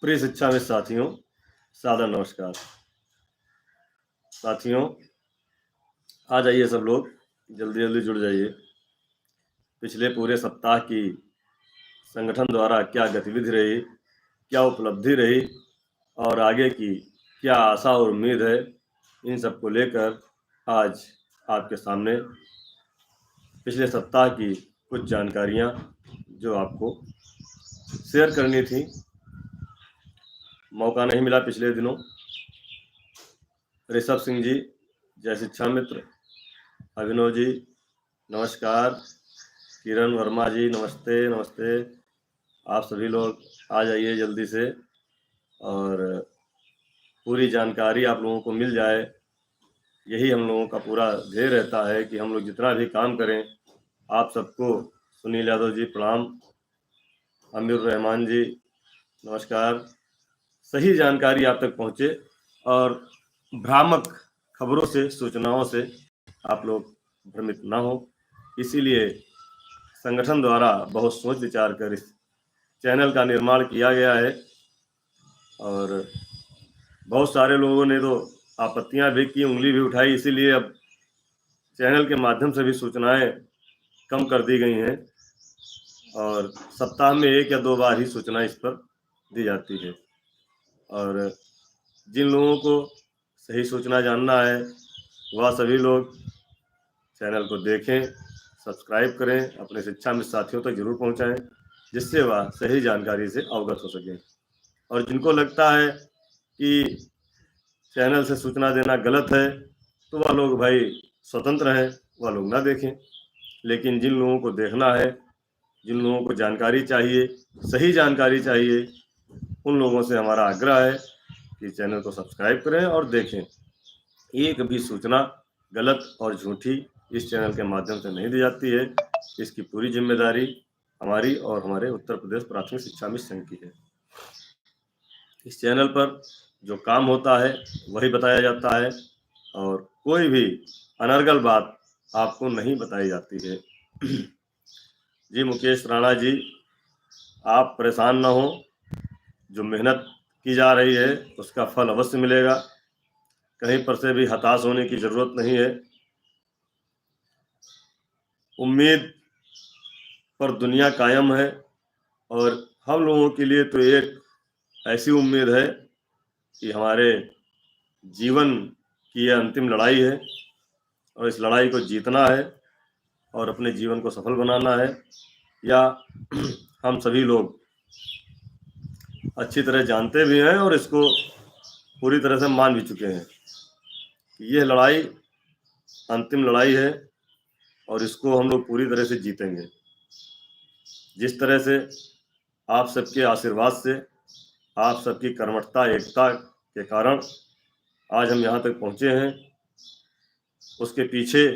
प्रिय शिक्षा में साथियों, सादर नमस्कार। साथियों, आ जाइए सब लोग, जल्दी जल्दी जुड़ जाइए। पिछले पूरे सप्ताह की संगठन द्वारा क्या गतिविधि रही, क्या उपलब्धि रही और आगे की क्या आशा और उम्मीद है, इन सब को लेकर आज आपके सामने पिछले सप्ताह की कुछ जानकारियां जो आपको शेयर करनी थी। मौका नहीं मिला पिछले दिनों। ऋषभ सिंह जी, जय शिक्षा मित्र, अभिनव जी नमस्कार, किरण वर्मा जी नमस्ते नमस्ते। आप सभी लोग आ जाइए जल्दी से और पूरी जानकारी आप लोगों को मिल जाए। यही हम लोगों का पूरा ध्येय रहता है कि हम लोग जितना भी काम करें आप सबको। सुनील यादव जी प्रणाम, अमीर रहमान जी नमस्कार। सही जानकारी आप तक पहुँचे और भ्रामक खबरों से, सूचनाओं से आप लोग भ्रमित ना हो, इसीलिए संगठन द्वारा बहुत सोच विचार कर इस चैनल का निर्माण किया गया है। और बहुत सारे लोगों ने तो आपत्तियां भी की, उंगली भी उठाई, इसीलिए अब चैनल के माध्यम से भी सूचनाएं कम कर दी गई हैं और सप्ताह में 1 या 2 बार ही सूचना इस पर दी जाती है। और जिन लोगों को सही सूचना जानना है वह सभी लोग चैनल को देखें, सब्सक्राइब करें, अपने शिक्षा मित्र साथियों तक जरूर पहुंचाएं, जिससे वह सही जानकारी से अवगत हो सकें। और जिनको लगता है कि चैनल से सूचना देना गलत है तो वह लोग भाई स्वतंत्र हैं, वह लोग ना देखें। लेकिन जिन लोगों को देखना है, जिन लोगों को जानकारी चाहिए, सही जानकारी चाहिए, उन लोगों से हमारा आग्रह है कि चैनल को सब्सक्राइब करें और देखें। एक भी सूचना गलत और झूठी इस चैनल के माध्यम से नहीं दी जाती है। इसकी पूरी जिम्मेदारी हमारी और हमारे उत्तर प्रदेश प्राथमिक शिक्षा मित्र संघ की है। इस चैनल पर जो काम होता है वही बताया जाता है और कोई भी अनर्गल बात आपको नहीं बताई जाती है। जी मुकेश राणा जी, आप परेशान ना हो, जो मेहनत की जा रही है उसका फल अवश्य मिलेगा। कहीं पर से भी हताश होने की जरूरत नहीं है। उम्मीद पर दुनिया कायम है और हम लोगों के लिए तो एक ऐसी उम्मीद है कि हमारे जीवन की यह अंतिम लड़ाई है और इस लड़ाई को जीतना है और अपने जीवन को सफल बनाना है। या हम सभी लोग अच्छी तरह जानते भी हैं और इसको पूरी तरह से मान भी चुके हैं कि यह लड़ाई अंतिम लड़ाई है और इसको हम लोग पूरी तरह से जीतेंगे। जिस तरह से आप सबके आशीर्वाद से, आप सबकी कर्मठता एकता के कारण आज हम यहाँ तक पहुँचे हैं, उसके पीछे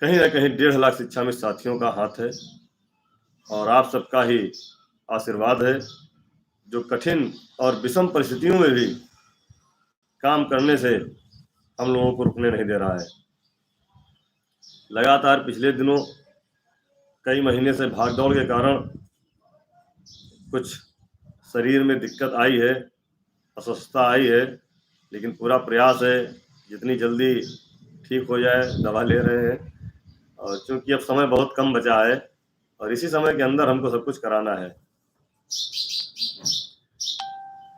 कहीं ना कहीं 1.5 लाख शिक्षा मित्र साथियों का हाथ है और आप सबका ही आशीर्वाद है, जो कठिन और विषम परिस्थितियों में भी काम करने से हम लोगों को रुकने नहीं दे रहा है। लगातार पिछले दिनों कई महीने से भागदौड़ के कारण कुछ शरीर में दिक्कत आई है, अस्वस्थता आई है, लेकिन पूरा प्रयास है जितनी जल्दी ठीक हो जाए, दवा ले रहे हैं। और चूंकि अब समय बहुत कम बचा है और इसी समय के अंदर हमको सब कुछ कराना है।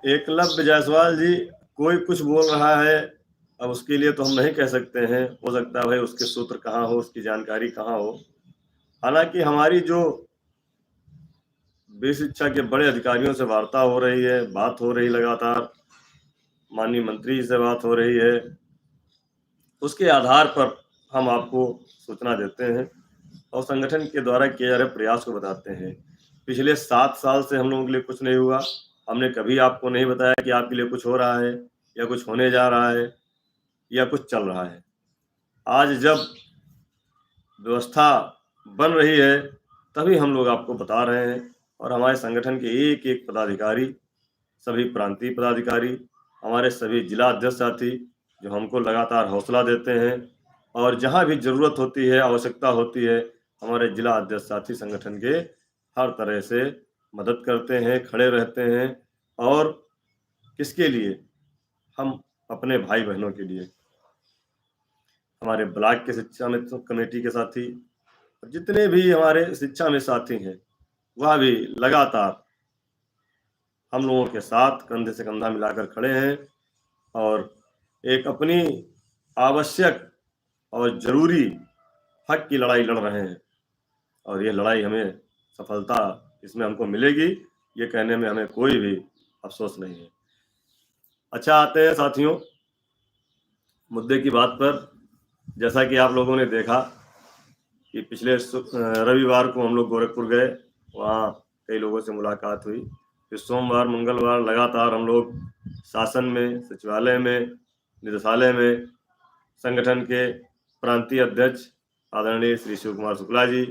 एकलव्य जायसवाल जी, कोई कुछ बोल रहा है, अब उसके लिए तो हम नहीं कह सकते हैं। हो सकता है भाई उसके सूत्र कहाँ हो, उसकी जानकारी कहाँ हो। हालांकि हमारी जो विश्व शिक्षा के बड़े अधिकारियों से वार्ता हो रही है, बात हो रही, लगातार माननीय मंत्री जी से बात हो रही है, उसके आधार पर हम आपको सूचना देते हैं और संगठन के द्वारा किए जा रहे प्रयास को बताते हैं। पिछले 7 साल से हम लोगों के लिए कुछ नहीं हुआ। हमने कभी आपको नहीं बताया कि आपके लिए कुछ हो रहा है या कुछ होने जा रहा है या कुछ चल रहा है। आज जब व्यवस्था बन रही है तभी हम लोग आपको बता रहे हैं और हमारे संगठन के एक एक पदाधिकारी, सभी प्रांतीय पदाधिकारी, हमारे सभी जिला अध्यक्ष साथी जो हमको लगातार हौसला देते हैं और जहां भी जरूरत होती है, आवश्यकता होती है, हमारे जिला अध्यक्ष साथी संगठन के हर तरह से मदद करते हैं, खड़े रहते हैं। और किसके लिए? हम अपने भाई बहनों के लिए। हमारे ब्लॉक के शिक्षा मित्र कमेटी के साथी, जितने भी हमारे शिक्षा में साथी हैं, वह भी लगातार हम लोगों के साथ कंधे से कंधा मिलाकर खड़े हैं और एक अपनी आवश्यक और ज़रूरी हक की लड़ाई लड़ रहे हैं। और ये लड़ाई हमें सफलता इसमें हमको मिलेगी, ये कहने में हमें कोई भी अफ़सोस नहीं है। अच्छा, आते हैं साथियों मुद्दे की बात पर। जैसा कि आप लोगों ने देखा कि पिछले रविवार को हम लोग गोरखपुर गए, वहाँ कई लोगों से मुलाकात हुई। फिर सोमवार, मंगलवार लगातार हम लोग शासन में, सचिवालय में, निदेशालय में, संगठन के प्रांतीय अध्यक्ष आदरणीय श्री शिव कुमार शुक्ला जी,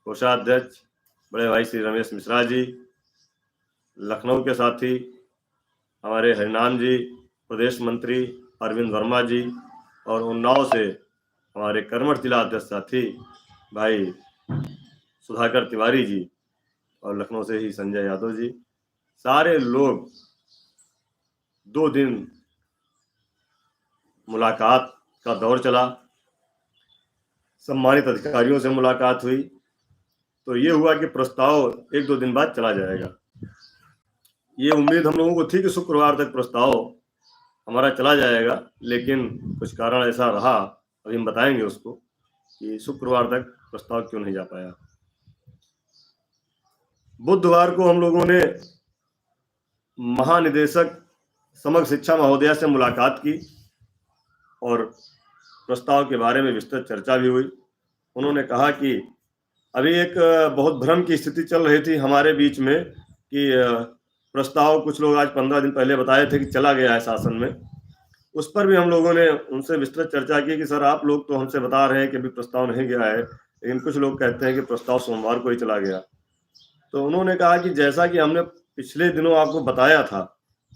कोषाध्यक्ष बड़े भाई श्री रमेश मिश्रा जी, लखनऊ के साथी हमारे हरिनाम जी, प्रदेश मंत्री अरविंद वर्मा जी, और उन्नाव से हमारे कर्मठ जिला अध्यक्ष साथी भाई सुधाकर तिवारी जी, और लखनऊ से ही संजय यादव जी, सारे लोग 2 दिन मुलाकात का दौर चला। सम्मानित अधिकारियों से मुलाकात हुई, तो ये हुआ कि प्रस्ताव 1-2 दिन बाद चला जाएगा। ये उम्मीद हम लोगों को थी कि शुक्रवार तक प्रस्ताव हमारा चला जाएगा, लेकिन कुछ कारण ऐसा रहा, अभी हम बताएंगे उसको, कि शुक्रवार तक प्रस्ताव क्यों नहीं जा पाया। बुधवार को हम लोगों ने महानिदेशक समग्र शिक्षा महोदया से मुलाकात की और प्रस्ताव के बारे में विस्तृत चर्चा भी हुई। उन्होंने कहा कि अभी एक बहुत भ्रम की स्थिति चल रही थी हमारे बीच में कि प्रस्ताव कुछ लोग आज 15 दिन पहले बताए थे कि चला गया है शासन में। उस पर भी हम लोगों ने उनसे विस्तृत चर्चा की कि सर, आप लोग तो हमसे बता रहे हैं कि अभी प्रस्ताव नहीं गया है, लेकिन कुछ लोग कहते हैं कि प्रस्ताव सोमवार को ही चला गया। तो उन्होंने कहा कि जैसा कि हमने पिछले दिनों आपको बताया था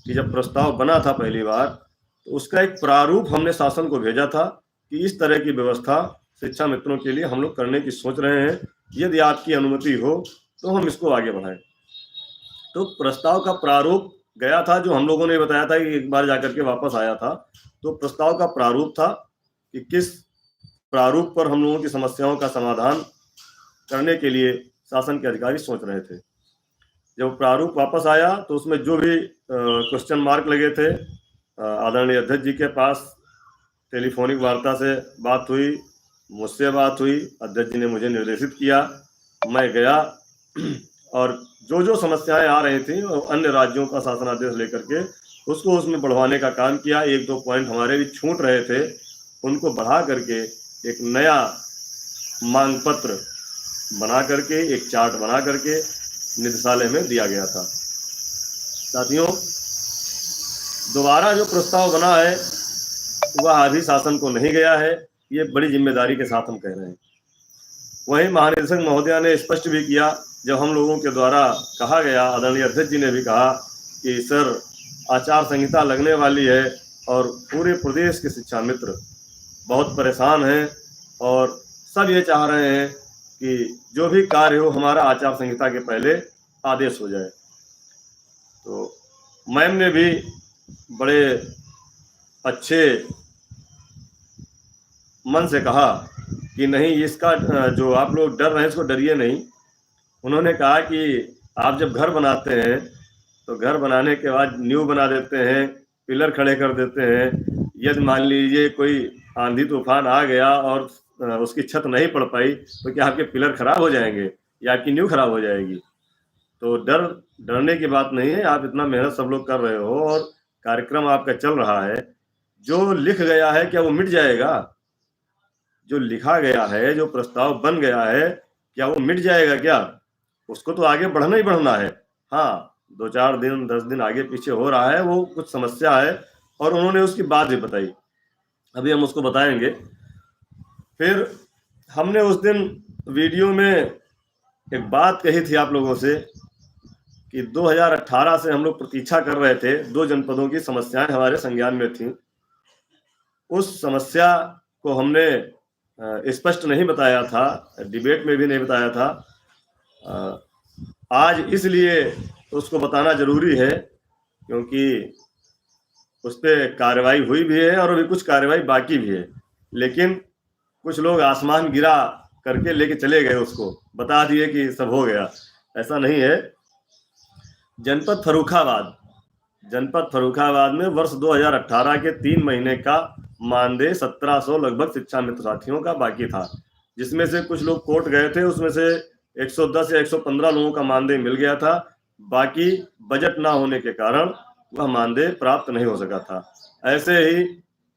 कि जब प्रस्ताव बना था पहली बार, तो उसका एक प्रारूप हमने शासन को भेजा था कि इस तरह की व्यवस्था शिक्षा मित्रों के लिए हम लोग करने की सोच रहे हैं, यदि आपकी अनुमति हो तो हम इसको आगे बढ़ाएं। तो प्रस्ताव का प्रारूप गया था, जो हम लोगों ने बताया था कि एक बार जाकर के वापस आया था। तो प्रस्ताव का प्रारूप था कि किस प्रारूप पर हम लोगों की समस्याओं का समाधान करने के लिए शासन के अधिकारी सोच रहे थे। जब प्रारूप वापस आया तो उसमें जो भी क्वेश्चन मार्क लगे थे, आदरणीय अध्यक्ष जी के पास टेलीफोनिक वार्ता से बात हुई, मुझसे बात हुई, अध्यक्ष जी ने मुझे निर्देशित किया, मैं गया और जो जो समस्याएं आ रही थी अन्य राज्यों का शासनादेश लेकर के उसको उसमें बढ़वाने का काम किया। 1-2 पॉइंट हमारे भी छूट रहे थे, उनको बढ़ा करके एक नया मांग पत्र बना करके, एक चार्ट बना करके निदेशालय में दिया गया था। साथियों, दोबारा जो प्रस्ताव बना है वह अभी शासन को नहीं गया है, ये बड़ी जिम्मेदारी के साथ हम कह रहे हैं। वहीं महानिदेशक महोदया ने स्पष्ट भी किया, जब हम लोगों के द्वारा कहा गया, आदरणीय अध्यक्ष जी ने भी कहा कि सर, आचार संहिता लगने वाली है और पूरे प्रदेश के शिक्षा मित्र बहुत परेशान हैं और सब ये चाह रहे हैं कि जो भी कार्य हो हमारा आचार संहिता के पहले आदेश हो जाए। तो मैम ने भी बड़े अच्छे मन से कहा कि नहीं, इसका जो आप लोग डर रहे हैं इसको डरिए नहीं। उन्होंने कहा कि आप जब घर बनाते हैं तो घर बनाने के बाद नींव बना देते हैं, पिलर खड़े कर देते हैं। यदि मान लीजिए कोई आंधी तूफान आ गया और उसकी छत नहीं पड़ पाई तो क्या आपके पिलर खराब हो जाएंगे या आपकी नींव खराब हो जाएगी? तो डरने की बात नहीं है। आप इतना मेहनत सब लोग कर रहे हो और कार्यक्रम आपका चल रहा है, जो लिख गया है क्या वो मिट जाएगा? जो लिखा गया है, जो प्रस्ताव बन गया है, क्या वो मिट जाएगा क्या? उसको तो आगे बढ़ना ही बढ़ना है। हाँ, 2-4 दिन 10 दिन आगे पीछे हो रहा है, वो कुछ समस्या है और उन्होंने उसकी बात भी बताई, अभी हम उसको बताएंगे। फिर हमने उस दिन वीडियो में एक बात कही थी आप लोगों से कि 2018 से हम लोग प्रतीक्षा कर रहे थे, 2 जनपदों की समस्याएं हमारे संज्ञान में थी। उस समस्या को हमने स्पष्ट नहीं बताया था, डिबेट में भी नहीं बताया था, आज इसलिए उसको बताना जरूरी है क्योंकि उस पर कार्रवाई हुई भी है और अभी कुछ कार्रवाई बाकी भी है, लेकिन कुछ लोग आसमान गिरा करके लेके चले गए, उसको बता दिए कि सब हो गया। ऐसा नहीं है। जनपद फर्रुखाबाद में वर्ष 2018 के 3 महीने का मानदेय 1700 लगभग शिक्षा मित्र साथियों का बाकी था, जिसमें से कुछ लोग कोर्ट गए थे, उसमें से 110 या 115 लोगों का मानदेय मिल गया था। बाकी बजट ना होने के कारण वह मानदेय प्राप्त नहीं हो सका था। ऐसे ही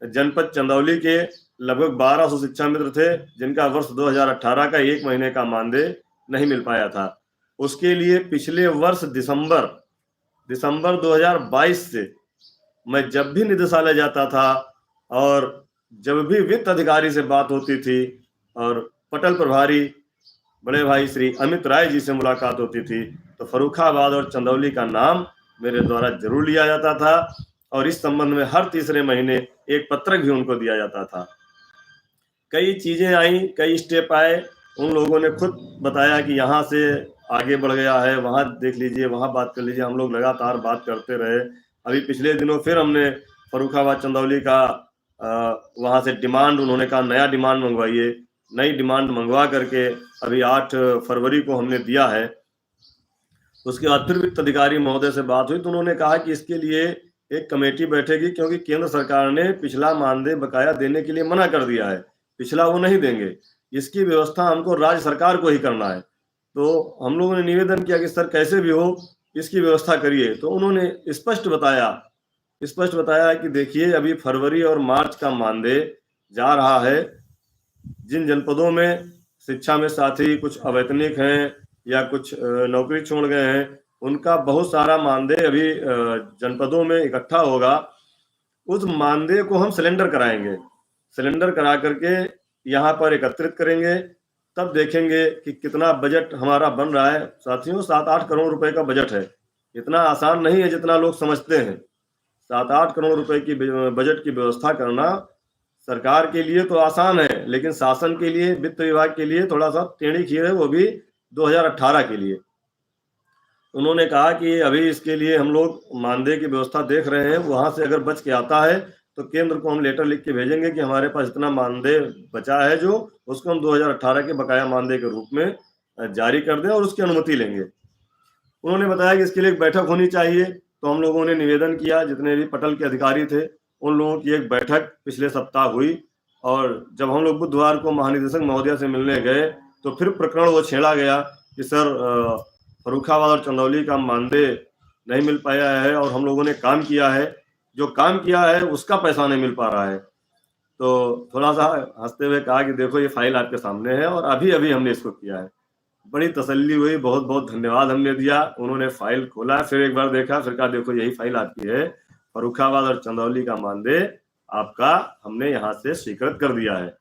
जनपद चंदौली के लगभग 1200 शिक्षा मित्र थे जिनका वर्ष 2018 का 1 महीने का मानदेय नहीं मिल पाया था। उसके लिए पिछले वर्ष दिसंबर 2022 से मैं जब भी निदेशालय जाता था और जब भी वित्त अधिकारी से बात होती थी और पटल प्रभारी बड़े भाई श्री अमित राय जी से मुलाकात होती थी, तो फर्रुखाबाद और चंदौली का नाम मेरे द्वारा जरूर लिया जाता था और इस संबंध में हर तीसरे महीने एक पत्रक भी उनको दिया जाता था। कई चीजें आई, कई स्टेप आए, उन लोगों ने खुद बताया कि यहाँ से आगे बढ़ गया है, वहां देख लीजिए, वहां बात कर लीजिए। हम लोग लगातार बात करते रहे। अभी पिछले दिनों फिर हमने फर्रुखाबाद चंदौली का वहां से डिमांड, उन्होंने कहा नया डिमांड मंगवाइए, नई डिमांड मंगवा करके अभी 8 फरवरी को हमने दिया है। उसके बाद फिर वित्त अधिकारी महोदय से बात हुई तो उन्होंने कहा कि इसके लिए एक कमेटी बैठेगी, क्योंकि केंद्र सरकार ने पिछला मानदेय बकाया देने के लिए मना कर दिया है, पिछला वो नहीं देंगे, इसकी व्यवस्था हमको राज्य सरकार को ही करना है। तो हम लोगों ने निवेदन किया कि सर कैसे भी हो इसकी व्यवस्था करिए। तो उन्होंने स्पष्ट बताया कि देखिए अभी फरवरी और मार्च का मानदेय जा रहा है। जिन जनपदों में शिक्षा में साथी कुछ अवैतनिक हैं या कुछ नौकरी छोड़ गए हैं, उनका बहुत सारा मानदेय अभी जनपदों में इकट्ठा होगा। उस मानदेय को हम सिलेंडर कराएंगे, सिलेंडर करा करके यहाँ पर एकत्रित करेंगे, तब देखेंगे कि कितना बजट हमारा बन रहा है। साथियों 7-8 करोड़ रुपए का बजट है, इतना आसान नहीं है जितना लोग समझते हैं। 7-8 करोड़ रुपए की बजट की व्यवस्था करना सरकार के लिए तो आसान है, लेकिन शासन के लिए, वित्त विभाग के लिए थोड़ा सा टेढ़ी खीर है, वो भी 2018 के लिए। उन्होंने कहा कि अभी इसके लिए हम लोग मानदेय की व्यवस्था देख रहे हैं, वहां से अगर बच के आता है तो केंद्र को हम लेटर लिख के भेजेंगे कि हमारे पास इतना मानदेय बचा है, जो उसको हम 2018 के बकाया मानदेय के रूप में जारी कर दें और उसकी अनुमति लेंगे। उन्होंने बताया कि इसके लिए एक बैठक होनी चाहिए। तो हम लोगों ने निवेदन किया, जितने भी पटल के अधिकारी थे उन लोगों की एक बैठक पिछले सप्ताह हुई, और जब हम लोग बुधवार को महानिदेशक महोदय से मिलने गए तो फिर प्रकरण वो छेड़ा गया कि सर फर्रुखाबाद और चंदौली का मानदेय नहीं मिल पाया है और हम लोगों ने काम किया है, जो काम किया है उसका पैसा नहीं मिल पा रहा है। तो थोड़ा सा हंसते हुए कहा कि देखो ये फाइल आपके सामने है और अभी अभी हमने इसको किया है। बड़ी तसल्ली हुई, बहुत बहुत धन्यवाद हमने दिया। उन्होंने फाइल खोला, फिर एक बार देखा, फिर कहा देखो यही फाइल आपकी है, फर्रुखाबाद और चंदौली का मानदेय आपका हमने यहाँ से स्वीकृत कर दिया है।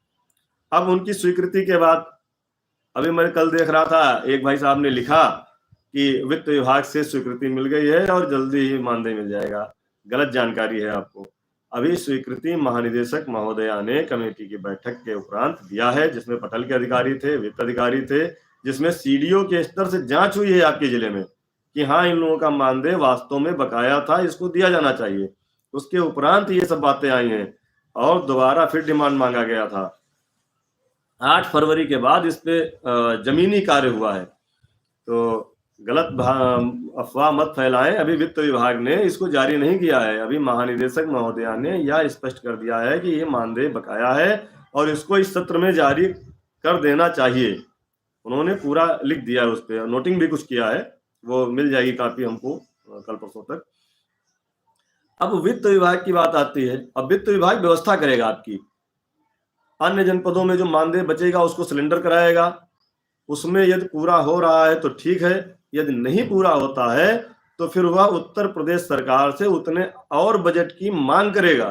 अब उनकी स्वीकृति के बाद अभी मैं कल देख रहा था, एक भाई साहब ने लिखा कि वित्त विभाग से स्वीकृति मिल गई है और जल्दी ही मानदेय मिल जाएगा। गलत जानकारी है आपको। अभी स्वीकृति महानिदेशक महोदया ने कमेटी की बैठक के उपरांत दिया है, जिसमें पटल के अधिकारी थे, वित्त अधिकारी थे, जिसमें सीडीओ के स्तर से जांच हुई है आपके जिले में कि हाँ इन लोगों का मानदेय वास्तव में बकाया था, इसको दिया जाना चाहिए। उसके उपरांत ये सब बातें आई हैं और दोबारा फिर डिमांड मांगा गया था। 8 फरवरी के बाद इस पे जमीनी कार्य हुआ है। तो गलत अफवाह मत फैलाएं, अभी वित्त विभाग ने इसको जारी नहीं किया है। अभी महानिदेशक महोदया ने यह स्पष्ट कर दिया है कि ये मानदेय बकाया है और इसको इस सत्र में जारी कर देना चाहिए। उन्होंने पूरा लिख दिया है, उस पर नोटिंग भी कुछ किया है, वो मिल जाएगी कापी हमको कल परसों तक। अब वित्त विभाग की बात आती है। अब वित्त विभाग व्यवस्था करेगा आपकी, अन्य जनपदों में जो मानदेय बचेगा उसको सिलेंडर कराएगा, उसमें यदि पूरा हो रहा है तो ठीक है, यदि नहीं पूरा होता है तो फिर वह उत्तर प्रदेश सरकार से उतने और बजट की मांग करेगा।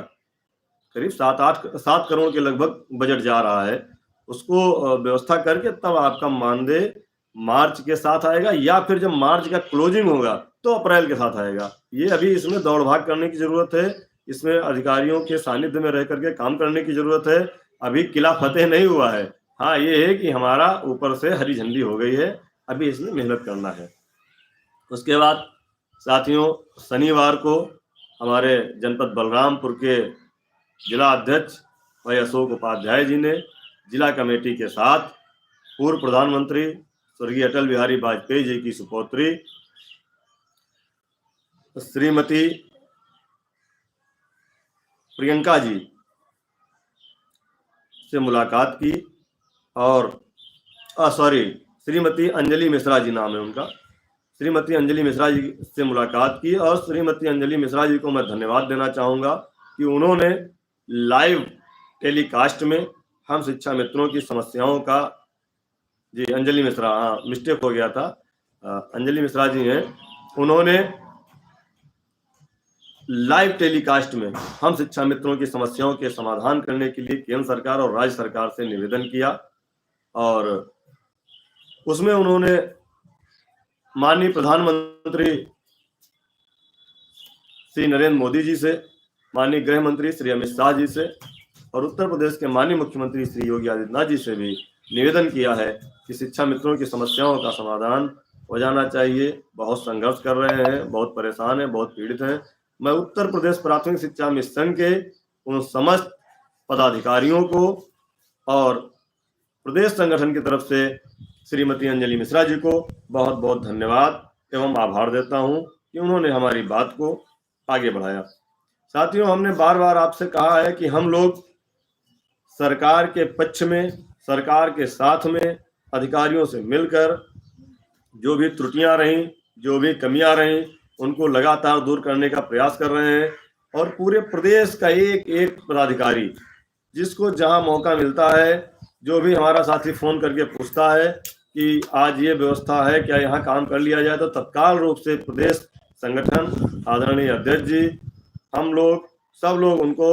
करीब 7 करोड़ के लगभग बजट जा रहा है, उसको व्यवस्था करके तब आपका मानदेय मार्च के साथ आएगा, या फिर जब मार्च का क्लोजिंग होगा तो अप्रैल के साथ आएगा। ये अभी इसमें दौड़ भाग करने की जरूरत है, इसमें अधिकारियों के सानिध्य में रह करके काम करने की जरूरत है। अभी किला फतेह नहीं हुआ है। हाँ ये है कि हमारा ऊपर से हरी झंडी हो गई है, अभी इसमें मेहनत करना है। उसके बाद साथियों, शनिवार को हमारे जनपद बलरामपुर के जिला अध्यक्ष भाई अशोक उपाध्याय जी ने जिला कमेटी के साथ पूर्व प्रधानमंत्री स्वर्गीय अटल बिहारी वाजपेयी जी की सुपुत्री श्रीमती प्रियंका जी से मुलाकात की और श्रीमती अंजलि मिश्रा जी नाम है उनका, श्रीमती अंजलि मिश्रा जी से मुलाकात की। और श्रीमती अंजलि मिश्रा जी को मैं धन्यवाद देना चाहूँगा कि उन्होंने लाइव टेलीकास्ट में हम शिक्षा मित्रों की समस्याओं का, जी अंजलि मिश्रा, हाँ मिस्टेक हो गया था, अंजलि मिश्रा जी हैं, उन्होंने लाइव टेलीकास्ट में हम शिक्षा मित्रों की समस्याओं के समाधान करने के लिए केंद्र सरकार और राज्य सरकार से निवेदन किया और उसमें उन्होंने माननीय प्रधानमंत्री श्री नरेंद्र मोदी जी से, माननीय गृह मंत्री श्री अमित शाह जी से और उत्तर प्रदेश के माननीय मुख्यमंत्री श्री योगी आदित्यनाथ जी से भी निवेदन किया है कि शिक्षा मित्रों की समस्याओं का समाधान हो जाना चाहिए। बहुत संघर्ष कर रहे हैं, बहुत परेशान हैं, बहुत पीड़ित हैं। मैं उत्तर प्रदेश प्राथमिक शिक्षा मिशन के उन समस्त पदाधिकारियों को और प्रदेश संगठन की तरफ से श्रीमती अंजलि मिश्रा जी को बहुत बहुत धन्यवाद एवं आभार देता हूं कि उन्होंने हमारी बात को आगे बढ़ाया। साथियों, हमने बार बार आपसे कहा है कि हम लोग सरकार के पक्ष में, सरकार के साथ में अधिकारियों से मिलकर जो भी त्रुटियां रहीं, जो भी कमियां रहीं, उनको लगातार दूर करने का प्रयास कर रहे हैं। और पूरे प्रदेश का एक एक पदाधिकारी जिसको जहां मौका मिलता है, जो भी हमारा साथी फोन करके पूछता है कि आज ये व्यवस्था है, क्या यहाँ काम कर लिया जाए, तो तत्काल रूप से प्रदेश संगठन, आदरणीय अध्यक्ष जी, हम लोग सब लोग उनको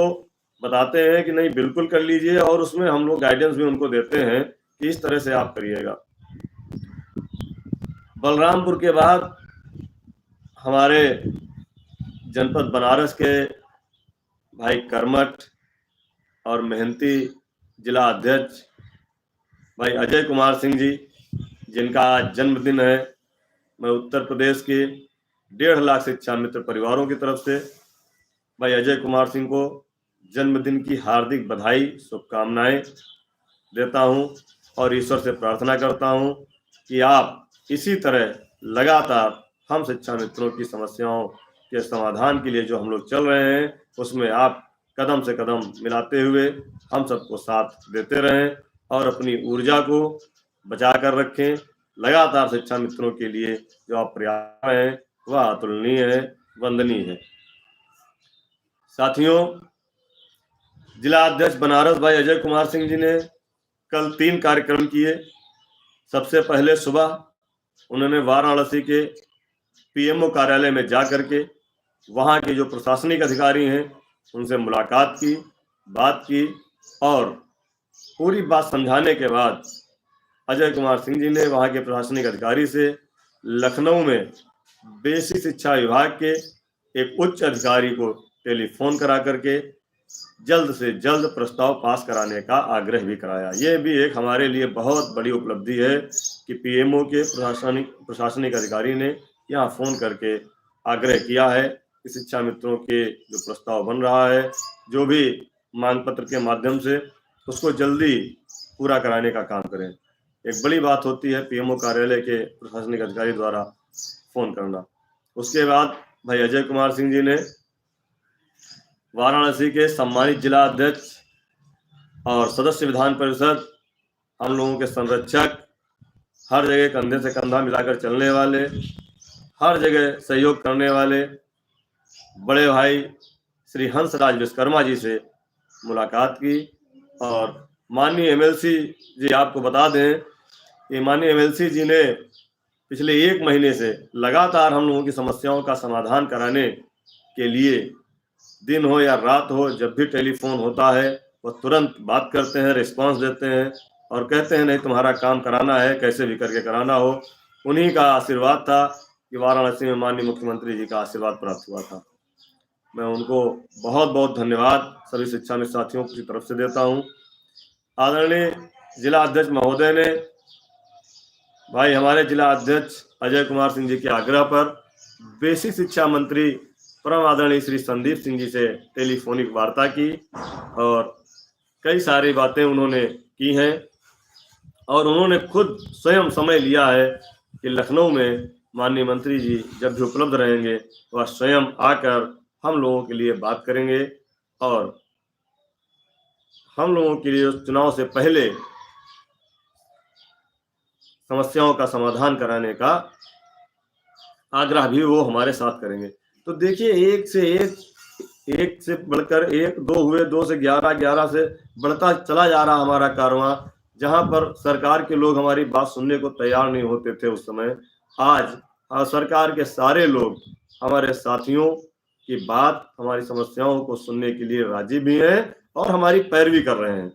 बताते हैं कि नहीं बिल्कुल कर लीजिए और उसमें हम लोग गाइडेंस भी उनको देते हैं कि इस तरह से आप करिएगा। बलरामपुर के बाद हमारे जनपद बनारस के भाई कर्मठ और मेहनती जिला अध्यक्ष भाई अजय कुमार सिंह जी, जिनका आज जन्मदिन है, मैं उत्तर प्रदेश के 1.5 लाख शिक्षा मित्र परिवारों की तरफ से भाई अजय कुमार सिंह को जन्मदिन की हार्दिक बधाई, शुभकामनाएं देता हूं और ईश्वर से प्रार्थना करता हूं कि आप इसी तरह लगातार हम शिक्षा मित्रों की समस्याओं के समाधान के लिए जो हम लोग चल रहे हैं उसमें आप कदम से कदम मिलाते हुए हम सबको साथ देते रहें और अपनी ऊर्जा को बचा कर रखें। लगातार शिक्षा मित्रों के लिए जो आप प्रयास हैं वह अतुलनीय है, वंदनीय है। साथियों, जिला अध्यक्ष बनारस भाई अजय कुमार सिंह जी ने कल 3 कार्यक्रम किए। सबसे पहले सुबह उन्होंने वाराणसी के पीएमओ कार्यालय में जा करके वहां के जो प्रशासनिक अधिकारी हैं उनसे मुलाकात की, बात की और पूरी बात समझाने के बाद अजय कुमार सिंह जी ने वहां के प्रशासनिक अधिकारी से लखनऊ में बेसिक शिक्षा विभाग के एक उच्च अधिकारी को टेलीफोन करा करके जल्द से जल्द प्रस्ताव पास कराने का आग्रह भी कराया। ये भी एक हमारे लिए बहुत बड़ी उपलब्धि है कि पीएमओ के प्रशासनिक अधिकारी ने यहाँ फोन करके आग्रह किया है कि शिक्षा मित्रों के जो प्रस्ताव बन रहा है, जो भी मांग पत्र के माध्यम से, उसको जल्दी पूरा कराने का काम करें। एक बड़ी बात होती है पीएमओ कार्यालय के प्रशासनिक अधिकारी द्वारा फोन करना। उसके बाद भाई अजय कुमार सिंह जी ने वाराणसी के सम्मानित जिला अध्यक्ष और सदस्य विधान परिषद, हम लोगों के संरक्षक, हर जगह कंधे से कंधा मिलाकर चलने वाले, हर जगह सहयोग करने वाले बड़े भाई श्री हंसराज विश्वकर्मा जी से मुलाकात की। और माननीय एमएलसी जी, आपको बता दें कि माननीय एमएलसी जी ने पिछले 1 महीने से लगातार हम लोगों की समस्याओं का समाधान कराने के लिए दिन हो या रात हो, जब भी टेलीफोन होता है वो तुरंत बात करते हैं, रिस्पांस देते हैं और कहते हैं नहीं तुम्हारा काम कराना है, कैसे भी करके कराना हो। उन्हीं का आशीर्वाद था कि वाराणसी में माननीय मुख्यमंत्री जी का आशीर्वाद प्राप्त हुआ था। मैं उनको बहुत बहुत धन्यवाद सभी शिक्षा मित्र साथियों की तरफ से देता हूं। आदरणीय जिला अध्यक्ष महोदय ने भाई हमारे जिला अध्यक्ष अजय कुमार सिंह जी के आग्रह पर बेसिक शिक्षा मंत्री परम आदरणीय श्री संदीप सिंह जी से टेलीफोनिक वार्ता की और कई सारी बातें उन्होंने की हैं और उन्होंने खुद स्वयं समय लिया है कि लखनऊ में माननीय मंत्री जी जब भी उपलब्ध रहेंगे वह स्वयं आकर हम लोगों के लिए बात करेंगे और हम लोगों के लिए चुनाव से पहले समस्याओं का समाधान कराने का आग्रह भी वो हमारे साथ करेंगे। तो देखिए एक से बढ़कर एक, दो हुए, 2 से 11, 11 से बढ़ता चला जा रहा हमारा कारवां। जहां पर सरकार के लोग हमारी बात सुनने को तैयार नहीं होते थे उस समय, आज सरकार के सारे लोग हमारे साथियों की बात, हमारी समस्याओं को सुनने के लिए राजी भी हैं और हमारी पैरवी कर रहे हैं।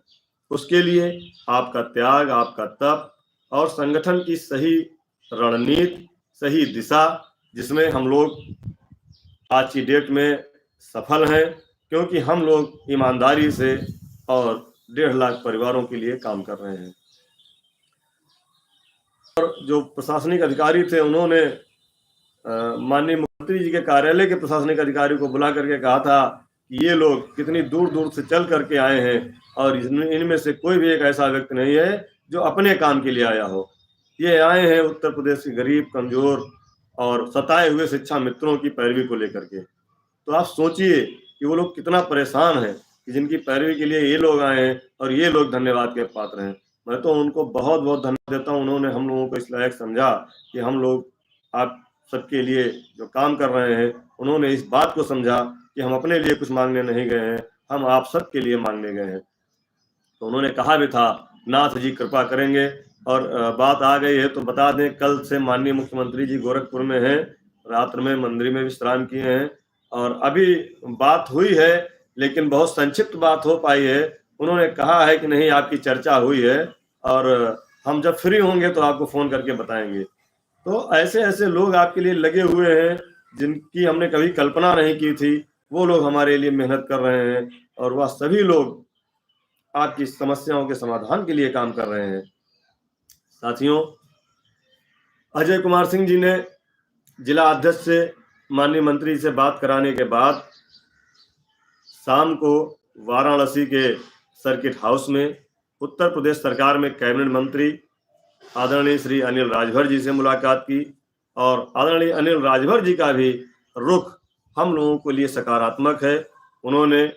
उसके लिए आपका त्याग, आपका तप और संगठन की सही रणनीति, सही दिशा, जिसमें हम लोग आज की डेट में सफल हैं, क्योंकि हम लोग ईमानदारी से और 1.5 लाख परिवारों के लिए काम कर रहे हैं। और जो प्रशासनिक अधिकारी थे उन्होंने माननीय मुख्यमंत्री जी के कार्यालय के प्रशासनिक अधिकारी को बुला करके कहा था कि ये लोग कितनी दूर दूर से चल करके आए हैं और इनमें से कोई भी एक ऐसा व्यक्ति नहीं है जो अपने काम के लिए आया हो। ये आए हैं उत्तर प्रदेश के गरीब, कमजोर और सताए हुए शिक्षा मित्रों की पैरवी को लेकर के। तो आप सोचिए कि वो लोग कितना परेशान हैं कि जिनकी पैरवी के लिए ये लोग आए हैं और ये लोग धन्यवाद के पात्र हैं। मैं तो उनको बहुत बहुत धन्यवाद देता हूँ। उन्होंने हम लोगों को इस लायक समझा कि हम लोग आप सबके लिए जो काम कर रहे हैं, उन्होंने इस बात को समझा कि हम अपने लिए कुछ मांगने नहीं गए हैं, हम आप सबके लिए मांगने गए हैं। तो उन्होंने कहा भी था नाथ जी कृपा करेंगे। और बात आ गई है तो बता दें, कल से माननीय मुख्यमंत्री जी गोरखपुर में हैं, रात्र में मंदिर में विश्राम किए हैं और अभी बात हुई है लेकिन बहुत संक्षिप्त बात हो पाई है। उन्होंने कहा है कि नहीं, आपकी चर्चा हुई है और हम जब फ्री होंगे तो आपको फोन करके बताएंगे। तो ऐसे ऐसे लोग आपके लिए लगे हुए हैं जिनकी हमने कभी कल्पना नहीं की थी, वो लोग हमारे लिए मेहनत कर रहे हैं और वह सभी लोग आपकी समस्याओं के समाधान के लिए काम कर रहे हैं। साथियों, अजय कुमार सिंह जी ने जिला अध्यक्ष से माननीय मंत्री से बात कराने के बाद शाम को वाराणसी के सर्किट हाउस में उत्तर प्रदेश सरकार में कैबिनेट मंत्री आदरणीय श्री अनिल राजभर जी से मुलाकात की और आदरणीय अनिल राजभर जी का भी रुख हम लोगों के लिए सकारात्मक है। उन्होंने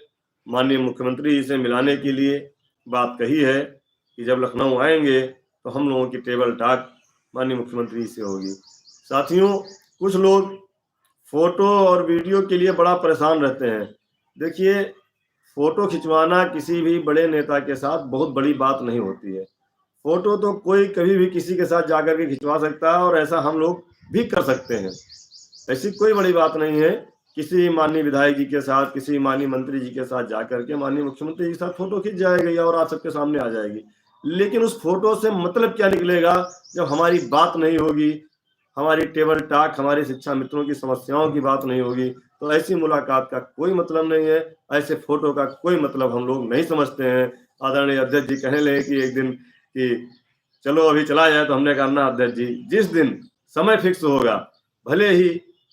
माननीय मुख्यमंत्री जी से मिलाने के लिए बात कही है कि जब लखनऊ आएंगे तो हम लोगों की टेबल टॉक माननीय मुख्यमंत्री जी से होगी। साथियों, कुछ लोग फोटो और वीडियो के लिए बड़ा परेशान रहते हैं। देखिए, फोटो खिंचवाना किसी भी बड़े नेता के साथ बहुत बड़ी बात नहीं होती है। फोटो तो कोई कभी भी किसी के साथ जाकर के खिंचवा सकता है और ऐसा हम लोग भी कर सकते हैं। ऐसी कोई बड़ी बात नहीं है। किसी माननीय विधायक जी के साथ, किसी माननीय मंत्री जी के साथ जाकर के माननीय मुख्यमंत्री जी के साथ फोटो खिंच जाएगी और आप सबके सामने आ जाएगी। लेकिन उस फोटो से मतलब क्या निकलेगा जब हमारी बात नहीं होगी, हमारी टेबल टॉक, हमारे शिक्षा मित्रों की समस्याओं की बात नहीं होगी। तो ऐसी मुलाकात का कोई मतलब नहीं है, ऐसे फोटो का कोई मतलब हम लोग नहीं समझते हैं। आदरणीय अध्यक्ष जी कहने लगे कि एक दिन कि चलो अभी चला जाए, तो हमने कहा ना अध्यक्ष जी, जिस दिन समय फिक्स होगा, भले ही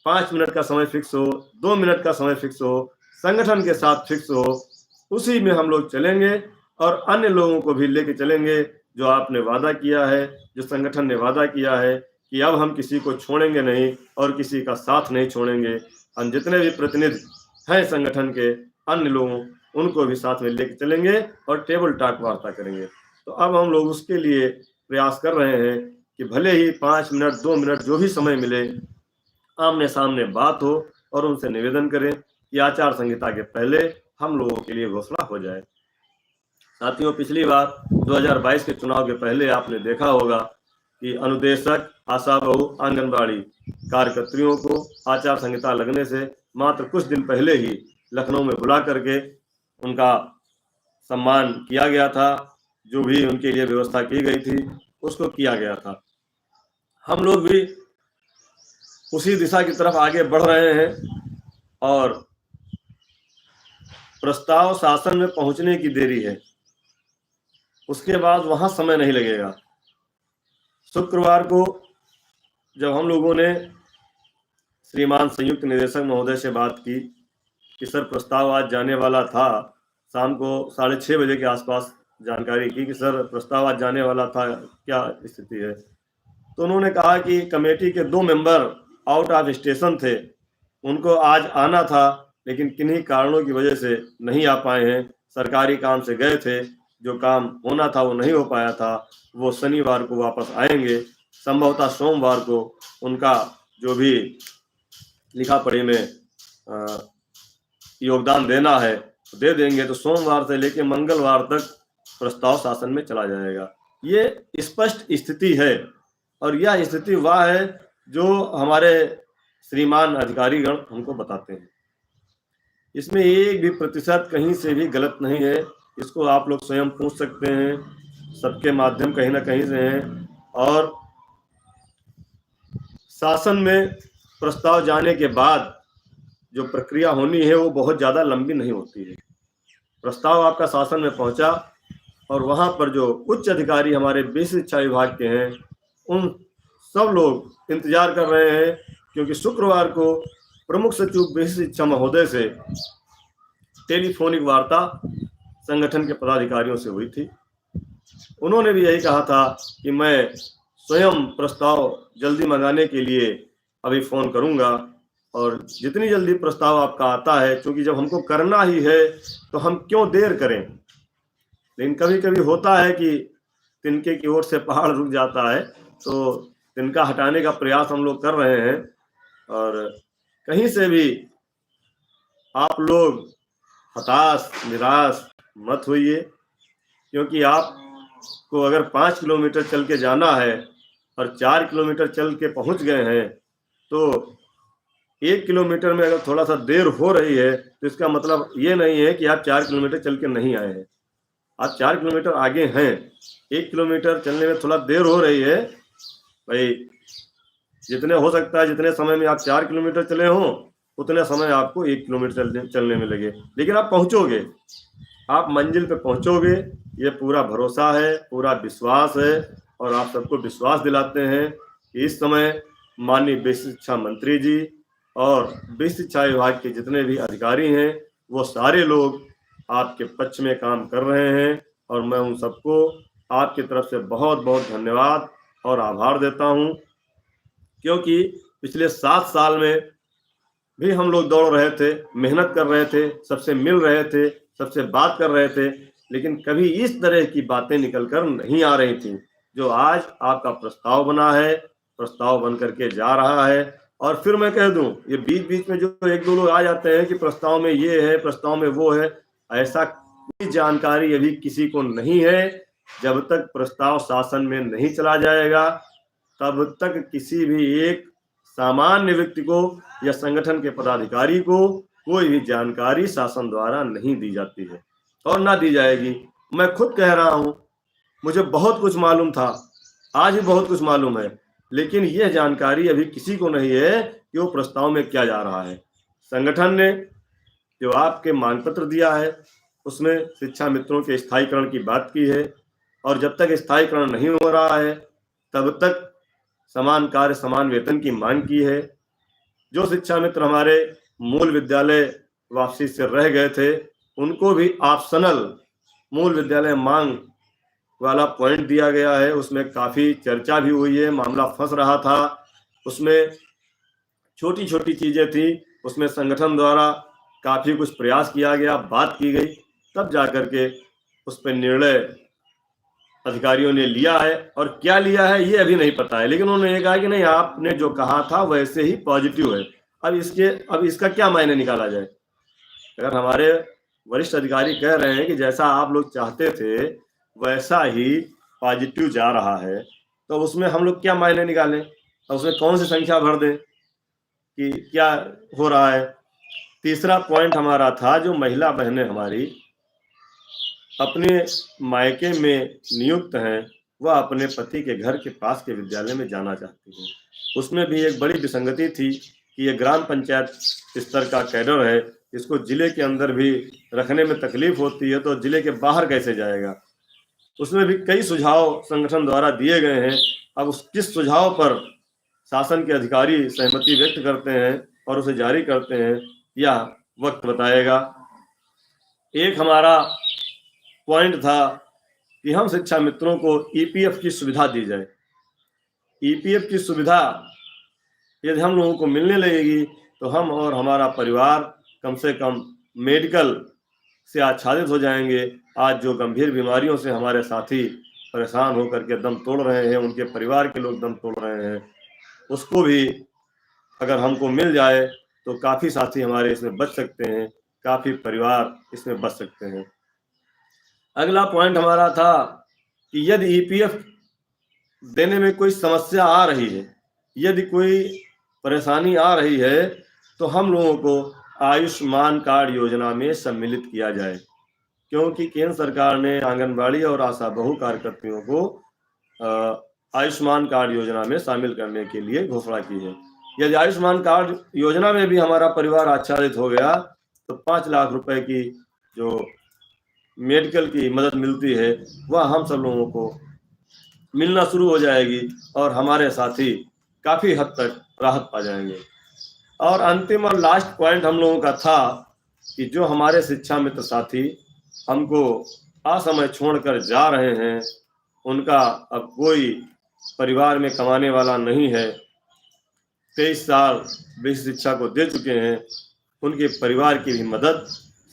5 मिनट का समय फिक्स हो, 2 मिनट का समय फिक्स हो, संगठन के साथ फिक्स हो, उसी में हम लोग चलेंगे और अन्य लोगों को भी लेके चलेंगे। जो आपने वादा किया है, जो संगठन ने वादा किया है कि अब हम किसी को छोड़ेंगे नहीं और किसी का साथ नहीं छोड़ेंगे। हम जितने भी प्रतिनिधि हैं संगठन के, अन्य लोगों, उनको भी साथ में लेके चलेंगे और टेबल टॉक वार्ता करेंगे। तो अब हम लोग उसके लिए प्रयास कर रहे हैं कि भले ही 5 मिनट, 2 मिनट जो भी समय मिले, आमने सामने बात हो और उनसे निवेदन करें कि आचार संहिता के पहले हम लोगों के लिए घोषणा हो जाए। साथियों, पिछली बार 2022 के चुनाव के पहले आपने देखा होगा कि अनुदेशक, आशा बहू, आंगनबाड़ी कार्यकर्तियों को आचार संहिता लगने से मात्र कुछ दिन पहले ही लखनऊ में बुला करके उनका सम्मान किया गया था। जो भी उनके लिए व्यवस्था की गई थी उसको किया गया था। हम लोग भी उसी दिशा की तरफ आगे बढ़ रहे हैं और प्रस्ताव शासन में पहुंचने की देरी है, उसके बाद वहां समय नहीं लगेगा। शुक्रवार को जब हम लोगों ने श्रीमान संयुक्त निदेशक महोदय से बात की कि सर प्रस्ताव आज जाने वाला था, शाम को 6:30 बजे के आसपास जानकारी की कि सर प्रस्ताव आज जाने वाला था, क्या स्थिति है। तो उन्होंने कहा कि कमेटी के 2 मेंबर आउट ऑफ स्टेशन थे, उनको आज आना था लेकिन किन्हीं कारणों की वजह से नहीं आ पाए हैं। सरकारी काम से गए थे, जो काम होना था वो नहीं हो पाया था। वो शनिवार को वापस आएंगे, संभवतः सोमवार को उनका जो भी लिखा पढ़ी में योगदान देना है दे देंगे, तो सोमवार से लेकर मंगलवार तक प्रस्ताव शासन में चला जाएगा। ये स्पष्ट स्थिति है और यह स्थिति वह है जो हमारे श्रीमान अधिकारीगण हमको बताते हैं। इसमें एक भी प्रतिशत कहीं से भी गलत नहीं है। इसको आप लोग स्वयं पूछ सकते हैं, सबके माध्यम कहीं ना कहीं से हैं। और शासन में प्रस्ताव जाने के बाद जो प्रक्रिया होनी है वो बहुत ज़्यादा लंबी नहीं होती है। प्रस्ताव आपका शासन में पहुंचा और वहां पर जो उच्च अधिकारी हमारे बेसिक शिक्षा विभाग के हैं, उन सब लोग इंतजार कर रहे हैं, क्योंकि शुक्रवार को प्रमुख सचिव बेसिक शिक्षा महोदय से टेलीफोनिक वार्ता संगठन के पदाधिकारियों से हुई थी। उन्होंने भी यही कहा था कि मैं स्वयं प्रस्ताव जल्दी मंगाने के लिए अभी फ़ोन करूंगा और जितनी जल्दी प्रस्ताव आपका आता है, क्योंकि जब हमको करना ही है तो हम क्यों देर करें। लेकिन कभी कभी होता है कि तिनके की ओर से पहाड़ रुक जाता है, तो तिनका हटाने का प्रयास हम लोग कर रहे हैं। और कहीं से भी आप लोग हताश निराश मत होइए, क्योंकि आपको अगर 5 किलोमीटर चल के जाना है और 4 किलोमीटर चल के पहुंच गए हैं, तो 1 किलोमीटर में अगर थोड़ा सा देर हो रही है तो इसका मतलब ये नहीं है कि आप 4 किलोमीटर चल के नहीं आए हैं। आप 4 किलोमीटर आगे हैं, 1 किलोमीटर चलने में थोड़ा देर हो रही है। भाई जितने हो सकता है, जितने समय में आप 4 किलोमीटर चले हों उतने समय आपको 1 किलोमीटर चलने में लगे, लेकिन आप पहुंचोगे, आप मंजिल पे पहुंचोगे, ये पूरा भरोसा है, पूरा विश्वास है। और आप सबको विश्वास दिलाते हैं कि इस समय माननीय बेसिक शिक्षा मंत्री जी और बेसिक शिक्षा विभाग के जितने भी अधिकारी हैं, वो सारे लोग आपके पक्ष में काम कर रहे हैं। और मैं उन सबको आपकी तरफ से बहुत बहुत धन्यवाद और आभार देता हूं, क्योंकि पिछले 7 साल में भी हम लोग दौड़ रहे थे, मेहनत कर रहे थे, सबसे मिल रहे थे, सबसे बात कर रहे थे, लेकिन कभी इस तरह की बातें निकल कर नहीं आ रही थी जो आज आपका प्रस्ताव बना है, प्रस्ताव बन करके जा रहा है। और फिर मैं कह दूं, ये बीच बीच में जो 1-2 लोग आ जाते हैं कि प्रस्ताव में ये है, प्रस्ताव में वो है, ऐसा कोई जानकारी अभी किसी को नहीं है। जब तक प्रस्ताव शासन में नहीं चला जाएगा तब तक किसी भी एक सामान्य व्यक्ति को या संगठन के पदाधिकारी को कोई भी जानकारी शासन द्वारा नहीं दी जाती है और ना दी जाएगी। मैं खुद कह रहा हूं, मुझे बहुत कुछ मालूम था, आज भी बहुत कुछ मालूम है, लेकिन यह जानकारी अभी किसी को नहीं है कि वो प्रस्ताव में क्या जा रहा है। संगठन ने जो आपके मांग पत्र दिया है उसमें शिक्षा मित्रों के स्थायीकरण की बात की है, और जब तक स्थायीकरण नहीं हो रहा है तब तक समान कार्य समान वेतन की मांग की है। जो शिक्षा मित्र हमारे मूल विद्यालय वापसी से रह गए थे उनको भी ऑप्शनल मूल विद्यालय मांग वाला पॉइंट दिया गया है। उसमें काफ़ी चर्चा भी हुई है, मामला फंस रहा था, उसमें छोटी छोटी चीज़ें थी, उसमें संगठन द्वारा काफ़ी कुछ प्रयास किया गया, बात की गई, तब जा कर के उस पर निर्णय अधिकारियों ने लिया है। और क्या लिया है ये अभी नहीं पता है, लेकिन उन्होंने ये कहा कि नहीं, आपने जो कहा था वैसे ही पॉजिटिव है। अब इसका क्या मायने निकाला जाए। अगर हमारे वरिष्ठ अधिकारी कह रहे हैं कि जैसा आप लोग चाहते थे वैसा ही पॉजिटिव जा रहा है, तो उसमें हम लोग क्या मायने निकालें, और उसमें कौन सी संख्या भर दें कि क्या हो रहा है। तीसरा पॉइंट हमारा था, जो महिला बहनें हमारी अपने मायके में नियुक्त हैं वह अपने पति के घर के पास के विद्यालय में जाना चाहती हैं। उसमें भी एक बड़ी विसंगति थी कि ये ग्राम पंचायत स्तर का कैडर है, इसको जिले के अंदर भी रखने में तकलीफ होती है, तो जिले के बाहर कैसे जाएगा। उसमें भी कई सुझाव संगठन द्वारा दिए गए हैं, अब उस किस सुझाव पर शासन के अधिकारी सहमति व्यक्त करते हैं और उसे जारी करते हैं, यह वक्त बताएगा। एक हमारा पॉइंट था कि हम शिक्षा मित्रों को ईपीएफ की सुविधा दी जाए। ईपीएफ की सुविधा यदि हम लोगों को मिलने लगेगी तो हम और हमारा परिवार कम से कम मेडिकल से आच्छादित हो जाएंगे। आज जो गंभीर बीमारियों से हमारे साथी परेशान होकर के दम तोड़ रहे हैं, उनके परिवार के लोग दम तोड़ रहे हैं, उसको भी अगर हमको मिल जाए तो काफ़ी साथी हमारे इसमें बच सकते हैं, काफ़ी परिवार इसमें बच सकते हैं। अगला पॉइंट हमारा था कि यदि ईपीएफ देने में कोई समस्या आ रही है, यदि कोई परेशानी आ रही है, तो हम लोगों को आयुष्मान कार्ड योजना में सम्मिलित किया जाए, क्योंकि केंद्र सरकार ने आंगनबाड़ी और आशा बहु कार्यकर्तियों को आयुष्मान कार्ड योजना में शामिल करने के लिए घोषणा की है। यदि आयुष्मान कार्ड योजना में भी हमारा परिवार आच्छादित हो गया तो 5 लाख रुपए की जो मेडिकल की मदद मिलती है वह हम सब लोगों को मिलना शुरू हो जाएगी और हमारे साथी काफ़ी हद तक राहत पा जाएंगे। और अंतिम और लास्ट पॉइंट हम लोगों का था कि जो हमारे शिक्षा मित्र साथी हमको असमय छोड़कर जा रहे हैं, उनका अब कोई परिवार में कमाने वाला नहीं है, 23 साल विश्व शिक्षा को दे चुके हैं, उनके परिवार की भी मदद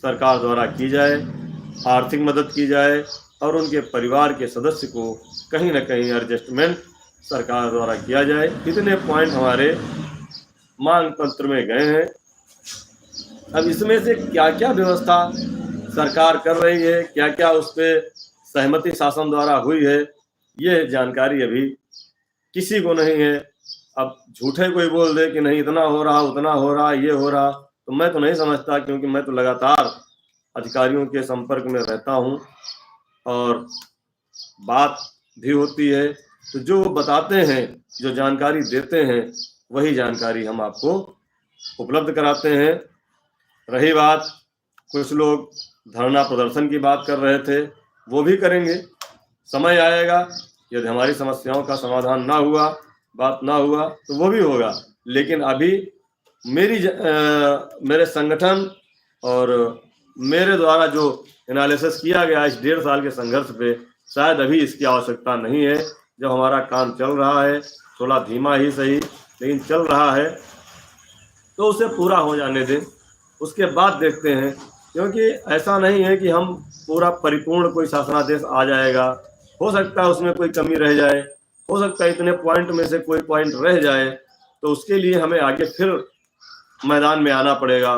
सरकार द्वारा की जाए, आर्थिक मदद की जाए और उनके परिवार के सदस्य को कहीं ना कहीं एडजस्टमेंट सरकार द्वारा किया जाए। इतने पॉइंट हमारे मांग पत्र में गए हैं। अब इसमें से क्या क्या व्यवस्था सरकार कर रही है, क्या क्या उस पर सहमति शासन द्वारा हुई है, ये जानकारी अभी किसी को नहीं है। अब झूठे कोई बोल दे कि नहीं इतना हो रहा, उतना हो रहा, ये हो रहा, तो मैं तो नहीं समझता, क्योंकि मैं तो लगातार अधिकारियों के संपर्क में रहता हूँ और बात भी होती है। तो जो बताते हैं, जो जानकारी देते हैं, वही जानकारी हम आपको उपलब्ध कराते हैं। रही बात, कुछ लोग धरना प्रदर्शन की बात कर रहे थे, वो भी करेंगे। समय आएगा, यदि हमारी समस्याओं का समाधान ना हुआ, बात ना हुआ, तो वो भी होगा। लेकिन अभी मेरे संगठन और मेरे द्वारा जो एनालिसिस किया गया इस 1.5 साल के संघर्ष पे, शायद अभी इसकी आवश्यकता नहीं है। जब हमारा काम चल रहा है, थोड़ा धीमा ही सही लेकिन चल रहा है, तो उसे पूरा हो जाने दें, उसके बाद देखते हैं। क्योंकि ऐसा नहीं है कि हम पूरा परिपूर्ण कोई शासनादेश आ जाएगा, हो सकता है उसमें कोई कमी रह जाए, हो सकता है इतने पॉइंट में से कोई पॉइंट रह जाए, तो उसके लिए हमें आगे फिर मैदान में आना पड़ेगा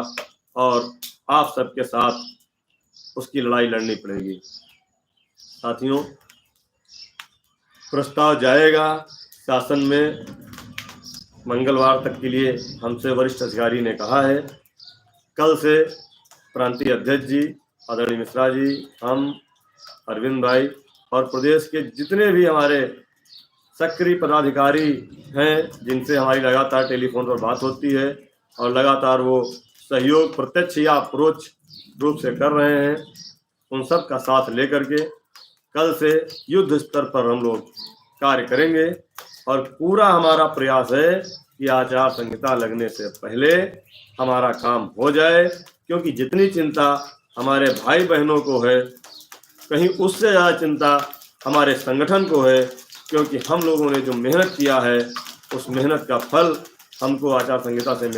और आप सबके साथ उसकी लड़ाई लड़नी पड़ेगी। साथियों, प्रस्ताव जाएगा शासन में मंगलवार तक के लिए, हमसे वरिष्ठ अधिकारी ने कहा है। कल से प्रांतीय अध्यक्ष जी, आदरणीय मिश्रा जी, हम, अरविंद भाई और प्रदेश के जितने भी हमारे सक्रिय पदाधिकारी हैं, जिनसे हमारी लगातार टेलीफोन पर बात होती है और लगातार वो सहयोग प्रत्यक्ष या अप्रोच रूप से कर रहे हैं, उन सब का साथ लेकर के कल से युद्ध स्तर पर हम लोग कार्य करेंगे। और पूरा हमारा प्रयास है कि आचार संहिता लगने से पहले हमारा काम हो जाए, क्योंकि जितनी चिंता हमारे भाई बहनों को है, कहीं उससे ज़्यादा चिंता हमारे संगठन को है, क्योंकि हम लोगों ने जो मेहनत किया है उस मेहनत का फल हमको आचार संहिता से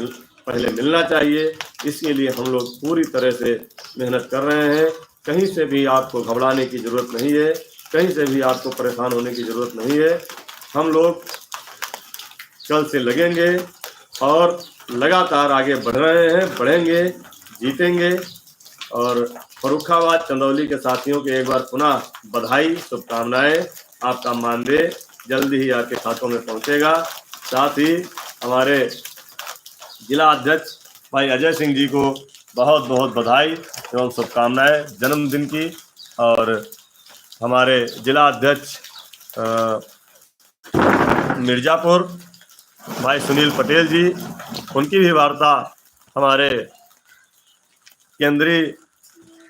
पहले मिलना चाहिए। इसके लिए हम लोग पूरी तरह से मेहनत कर रहे हैं। कहीं से भी आपको घबराने की ज़रूरत नहीं है, कहीं से भी आपको परेशान होने की ज़रूरत नहीं है। हम लोग कल से लगेंगे और लगातार आगे बढ़ रहे हैं, बढ़ेंगे, जीतेंगे। और फर्रुखाबाद चंदौली के साथियों के एक बार पुनः बधाई, शुभकामनाएं। आपका मानदेय जल्दी ही आपके खातों में पहुंचेगा। साथ ही हमारे जिला अध्यक्ष भाई अजय सिंह जी को बहुत बहुत बधाई एवं शुभकामनाएं जन्मदिन की। और हमारे जिला अध्यक्ष मिर्ज़ापुर भाई सुनील पटेल जी, उनकी भी वार्ता हमारे केंद्रीय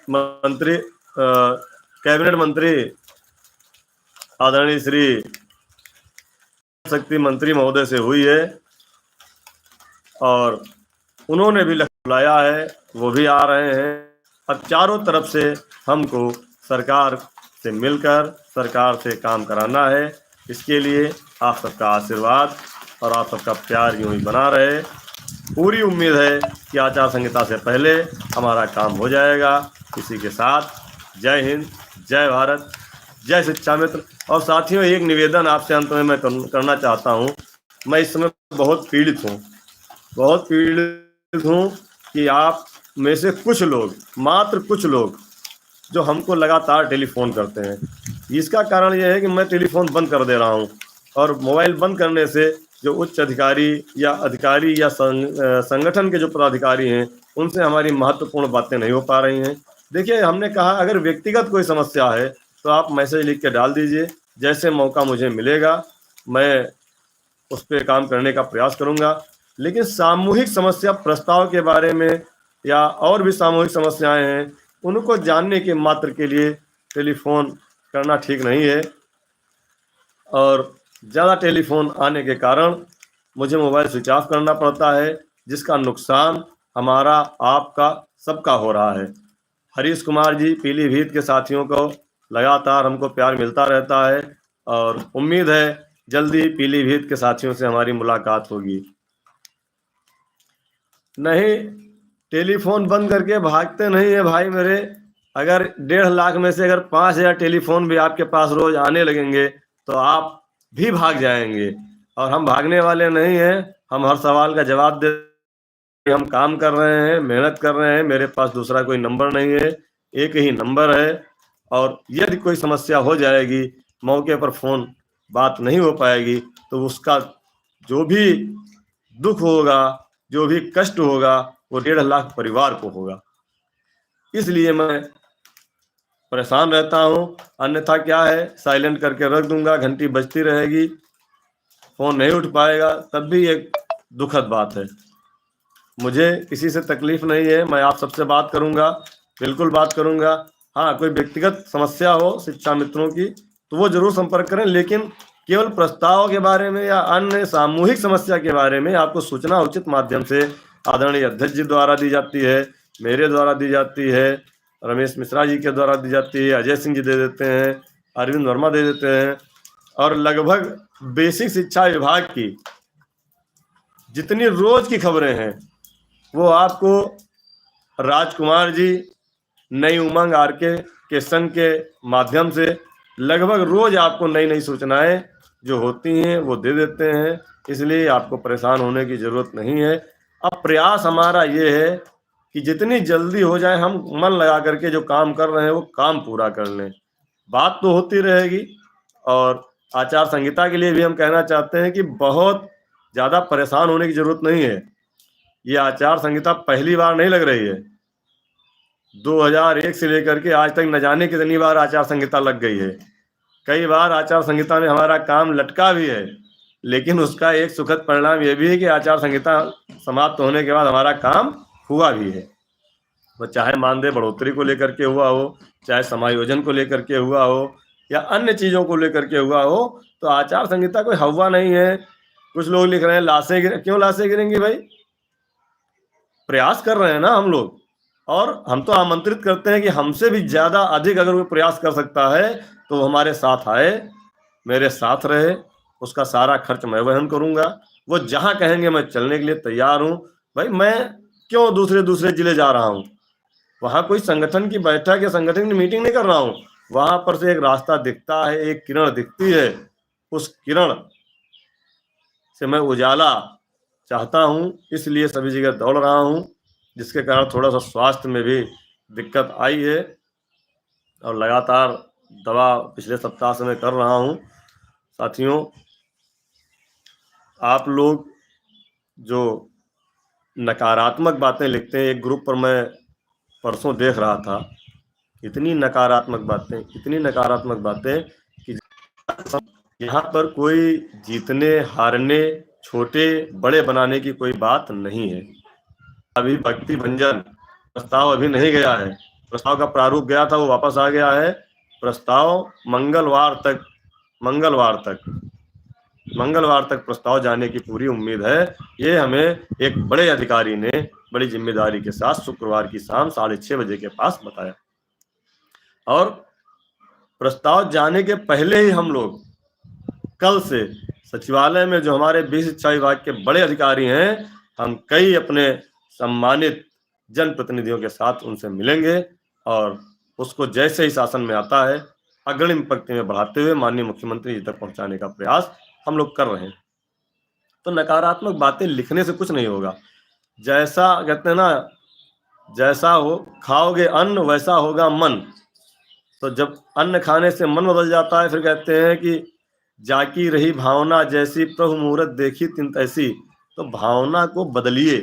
मंत्री, कैबिनेट मंत्री आदरणीय श्री शक्ति मंत्री महोदय से हुई है और उन्होंने भी बुलाया है, वो भी आ रहे हैं। अब चारों तरफ से हमको सरकार से मिलकर सरकार से काम कराना है। इसके लिए आप सबका आशीर्वाद और आप सबका प्यार यूं ही बना रहे। पूरी उम्मीद है कि आचार संहिता से पहले हमारा काम हो जाएगा। इसी के साथ जय हिंद, जय भारत, जय शिक्षा मित्र। और साथियों, एक निवेदन आपसे अंत में मैं करना चाहता हूँ। मैं इस समय बहुत पीड़ित हूँ कि आप में से कुछ लोग, मात्र कुछ लोग, जो हमको लगातार टेलीफोन करते हैं। इसका कारण यह है कि मैं टेलीफोन बंद कर दे रहा हूँ और मोबाइल बंद करने से जो उच्च अधिकारी या संगठन के जो पदाधिकारी हैं, उनसे हमारी महत्वपूर्ण बातें नहीं हो पा रही हैं। देखिए, हमने कहा अगर व्यक्तिगत कोई समस्या है तो आप मैसेज लिख के डाल दीजिए। जैसे मौका मुझे मिलेगा मैं उस पर काम करने का प्रयास करूँगा। लेकिन सामूहिक समस्या प्रस्ताव के बारे में या और भी सामूहिक समस्याएं हैं, उनको जानने के मात्र के लिए टेलीफोन करना ठीक नहीं है। और ज़्यादा टेलीफोन आने के कारण मुझे मोबाइल स्विच ऑफ करना पड़ता है, जिसका नुकसान हमारा, आपका, सबका हो रहा है। हरीश कुमार जी, पीलीभीत के साथियों को लगातार हमको प्यार मिलता रहता है और उम्मीद है जल्दी पीलीभीत के साथियों से हमारी मुलाकात होगी। नहीं, टेलीफोन बंद करके भागते नहीं है भाई मेरे। अगर 1.5 लाख में से अगर 5,000 टेलीफोन भी आपके पास रोज आने लगेंगे तो आप भी भाग जाएंगे। और हम भागने वाले नहीं हैं। हम हर सवाल का जवाब दे, हम काम कर रहे हैं, मेहनत कर रहे हैं। मेरे पास दूसरा कोई नंबर नहीं है, एक ही नंबर है। और यदि कोई समस्या हो जाएगी, मौके पर फ़ोन बात नहीं हो पाएगी, तो उसका जो भी दुख होगा, जो भी कष्ट होगा, वो 1.5 लाख परिवार को होगा। इसलिए मैं परेशान रहता हूँ। अन्यथा क्या है, साइलेंट करके रख दूंगा, घंटी बजती रहेगी, फ़ोन नहीं उठ पाएगा, तब भी एक दुखद बात है। मुझे किसी से तकलीफ नहीं है, मैं आप सबसे बात करूंगा, बिल्कुल बात करूंगा। हाँ, कोई व्यक्तिगत समस्या हो शिक्षा मित्रों की तो वो जरूर संपर्क करें, लेकिन केवल प्रस्ताव के बारे में या अन्य सामूहिक समस्या के बारे में आपको सूचना उचित माध्यम से आदरणीय अध्यक्ष जी द्वारा दी जाती है, मेरे द्वारा दी जाती है, रमेश मिश्रा जी के द्वारा दी जाती है, अजय सिंह जी दे देते हैं, अरविंद वर्मा दे देते हैं। और लगभग बेसिक शिक्षा विभाग की जितनी रोज की खबरें हैं वो आपको राजकुमार जी, नई उमंग आरके के संघ के माध्यम से लगभग रोज आपको नई नई सूचनाएं जो होती हैं वो दे देते हैं। इसलिए आपको परेशान होने की जरूरत नहीं है। अब प्रयास हमारा ये है कि जितनी जल्दी हो जाए, हम मन लगा करके जो काम कर रहे हैं वो काम पूरा कर लें। बात तो होती रहेगी। और आचार संहिता के लिए भी हम कहना चाहते हैं कि बहुत ज़्यादा परेशान होने की जरूरत नहीं है। ये आचार संहिता पहली बार नहीं लग रही है। 2001 से लेकर के आज तक न जाने कितनी बार आचार संहिता लग गई है। कई बार आचार संहिता में हमारा काम लटका भी है, लेकिन उसका एक सुखद परिणाम यह भी है कि आचार संहिता समाप्त होने के बाद हमारा काम हुआ भी है। वो चाहे मानदेय बढ़ोतरी को लेकर के हुआ हो, चाहे समायोजन को लेकर के हुआ हो, या अन्य चीज़ों को लेकर के हुआ हो, तो आचार संहिता कोई हवा नहीं है। कुछ लोग लिख रहे हैं लाशें क्यों लाशें गिरेंगी भाई? प्रयास कर रहे हैं ना हम लोग, और हम तो आमंत्रित करते हैं कि हमसे भी ज़्यादा अधिक अगर कोई प्रयास कर सकता है तो वो हमारे साथ आए, मेरे साथ रहे। उसका सारा खर्च मैं वहन करूँगा। वो जहाँ कहेंगे मैं चलने के लिए तैयार हूँ। भाई, मैं क्यों दूसरे जिले जा रहा हूँ? वहाँ कोई संगठन की बैठक या संगठन की मीटिंग नहीं कर रहा हूँ। वहाँ पर से एक रास्ता दिखता है, एक किरण दिखती है, उस किरण से मैं उजाला चाहता हूँ, इसलिए सभी जगह दौड़ रहा हूँ, जिसके कारण थोड़ा सा स्वास्थ्य में भी दिक्कत आई है। और लगातार दवा पिछले सप्ताह से मैं कर रहा हूँ। साथियों, आप लोग जो नकारात्मक बातें लिखते हैं, एक ग्रुप पर मैं परसों देख रहा था, इतनी नकारात्मक बातें कि यहाँ पर कोई जीतने हारने, छोटे बड़े बनाने की कोई बात नहीं है। अभी भक्ति भंजन प्रस्ताव अभी नहीं गया है। प्रस्ताव का प्रारूप गया था, वो वापस आ गया है। प्रस्ताव मंगलवार तक मंगलवार तक प्रस्ताव जाने की पूरी उम्मीद है। ये हमें एक बड़े अधिकारी ने बड़ी जिम्मेदारी के साथ शुक्रवार की शाम 6:30 बजे के पास बताया। और प्रस्ताव जाने के पहले ही हम लोग कल से सचिवालय में जो हमारे बीस शिक्षा विभाग के बड़े अधिकारी हैं, हम कई अपने सम्मानित जनप्रतिनिधियों के साथ उनसे मिलेंगे और उसको जैसे ही शासन में आता है अग्रिम पंक्ति में बढ़ाते हुए माननीय मुख्यमंत्री जी तक पहुंचाने का प्रयास हम लोग कर रहे हैं। तो नकारात्मक बातें लिखने से कुछ नहीं होगा। जैसा कहते हैं ना, जैसा हो खाओगे अन्न वैसा होगा मन। तो जब अन्न खाने से मन बदल जाता है, फिर कहते हैं कि जाकी रही भावना जैसी प्रभु मुहूर्त देखी तिन तैसी। तो भावना को बदलिए,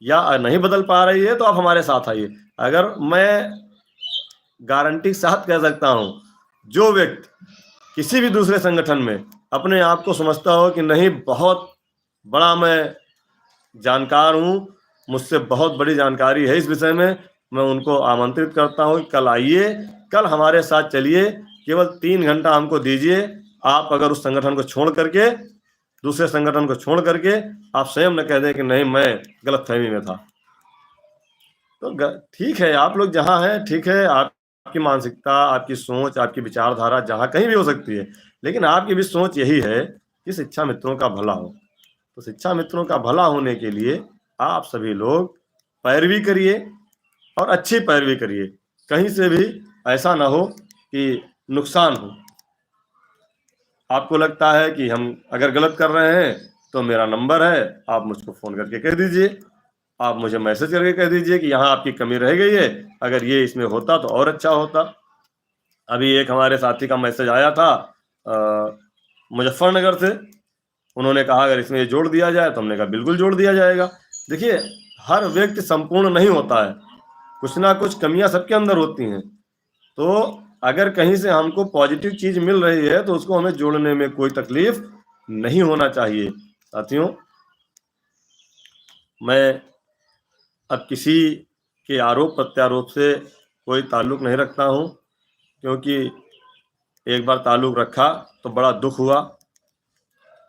या नहीं बदल पा रही है तो आप हमारे साथ आइए। अगर मैं गारंटी के साथ कह सकता हूं, जो व्यक्ति किसी भी दूसरे संगठन में अपने आप को समझता हो कि नहीं बहुत बड़ा मैं जानकार हूं, मुझसे बहुत बड़ी जानकारी है इस विषय में, मैं उनको आमंत्रित करता हूं कि कल आइए, कल हमारे साथ चलिए, केवल 3 घंटा हमको दीजिए। आप अगर उस संगठन को छोड़ करके, दूसरे संगठन को छोड़ करके आप स्वयं न कह दें कि नहीं मैं गलतफहमी में था, तो ठीक है, आप लोग जहां हैं ठीक है, आपकी मानसिकता, आपकी सोच, आपकी विचारधारा जहां कहीं भी हो सकती है, लेकिन आपकी भी सोच यही है कि शिक्षा मित्रों का भला हो। तो शिक्षा मित्रों का भला होने के लिए आप सभी लोग पैरवी करिए और अच्छी पैरवी करिए। कहीं से भी ऐसा ना हो कि नुकसान हो। आपको लगता है कि हम अगर गलत कर रहे हैं तो मेरा नंबर है, आप मुझको फोन करके कह दीजिए, आप मुझे मैसेज करके कह दीजिए कि यहाँ आपकी कमी रह गई है, अगर ये इसमें होता तो और अच्छा होता। अभी एक हमारे साथी का मैसेज आया था मुजफ्फरनगर से, उन्होंने कहा अगर इसमें जोड़ दिया जाए, तो हमने कहा बिल्कुल जोड़ दिया जाएगा। देखिए, हर व्यक्ति संपूर्ण नहीं होता है, कुछ ना कुछ कमियां सबके अंदर होती हैं। तो अगर कहीं से हमको पॉजिटिव चीज मिल रही है तो उसको हमें जोड़ने में कोई तकलीफ नहीं होना चाहिए। साथियों, मैं अब किसी के आरोप प्रत्यारोप से कोई ताल्लुक नहीं रखता हूं, क्योंकि एक बार ताल्लुक रखा तो बड़ा दुख हुआ,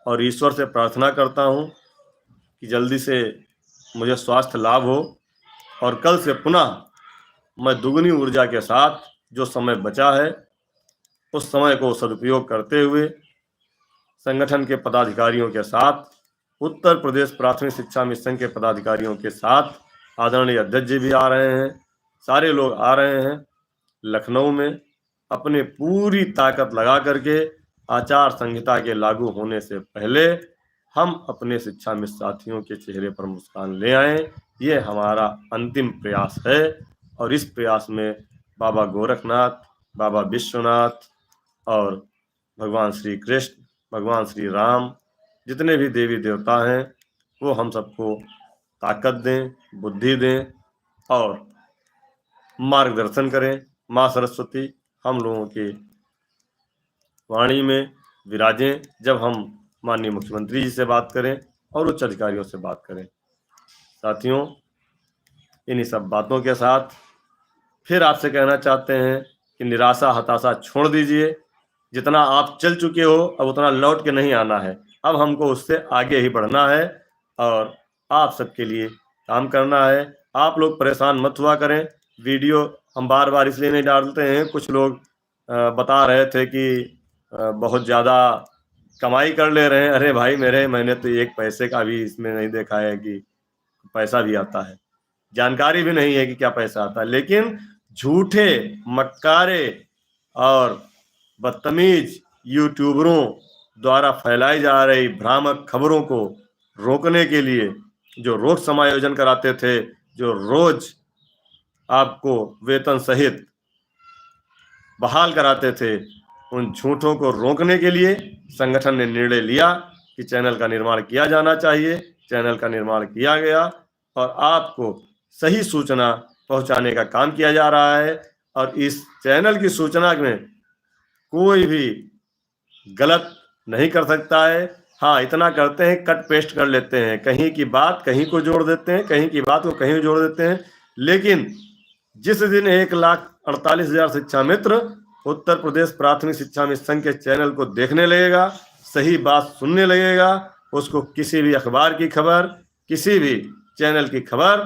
और ईश्वर से प्रार्थना करता हूं कि जल्दी से मुझे स्वास्थ्य लाभ हो और कल से पुनः मैं दुगनी ऊर्जा के साथ जो समय बचा है उस समय को सदुपयोग करते हुए संगठन के पदाधिकारियों के साथ, उत्तर प्रदेश प्राथमिक शिक्षा मिशन के पदाधिकारियों के साथ, आदरणीय अध्यक्ष जी भी आ रहे हैं, सारे लोग आ रहे हैं, लखनऊ में अपने पूरी ताकत लगा करके आचार संहिता के लागू होने से पहले हम अपने शिक्षा मित्र साथियों के चेहरे पर मुस्कान ले आए। ये हमारा अंतिम प्रयास है, और इस प्रयास में बाबा गोरखनाथ, बाबा विश्वनाथ और भगवान श्री कृष्ण, भगवान श्री राम, जितने भी देवी देवता हैं, वो हम सबको ताकत दें, बुद्धि दें और मार्गदर्शन करें। माँ सरस्वती हम लोगों की वाणी में विराजें जब हम माननीय मुख्यमंत्री जी से बात करें और उच्च अधिकारियों से बात करें। साथियों, इन्हीं सब बातों के साथ फिर आपसे कहना चाहते हैं कि निराशा हताशा छोड़ दीजिए। जितना आप चल चुके हो अब उतना लौट के नहीं आना है, अब हमको उससे आगे ही बढ़ना है और आप सबके लिए काम करना है। आप लोग परेशान मत हुआ करें। वीडियो हम बार बार इसलिए नहीं डालते हैं, कुछ लोग बता रहे थे कि बहुत ज़्यादा कमाई कर ले रहे हैं। अरे भाई मेरे, मैंने तो एक पैसे का भी इसमें नहीं देखा है कि पैसा भी आता है, जानकारी भी नहीं है कि क्या पैसा आता है। लेकिन झूठे, मक्कारे और बदतमीज यूट्यूबरों द्वारा फैलाई जा रही भ्रामक खबरों को रोकने के लिए जो रोज समायोजन कराते थे, जो रोज आपको वेतन सहित बहाल कराते थे, उन झूठों को रोकने के लिए संगठन ने निर्णय लिया कि चैनल का निर्माण किया जाना चाहिए। चैनल का निर्माण किया गया और आपको सही सूचना पहुंचाने का काम किया जा रहा है, और इस चैनल की सूचना में कोई भी गलत नहीं कर सकता है। हाँ, इतना करते हैं, कट पेस्ट कर लेते हैं, कहीं की बात कहीं को जोड़ देते हैं, कहीं की बात को कहीं जोड़ देते हैं। लेकिन जिस दिन 1,48,000 शिक्षा मित्र उत्तर प्रदेश प्राथमिक शिक्षा मिशन के चैनल को देखने लगेगा, सही बात सुनने लगेगा, उसको किसी भी अखबार की खबर, किसी भी चैनल की खबर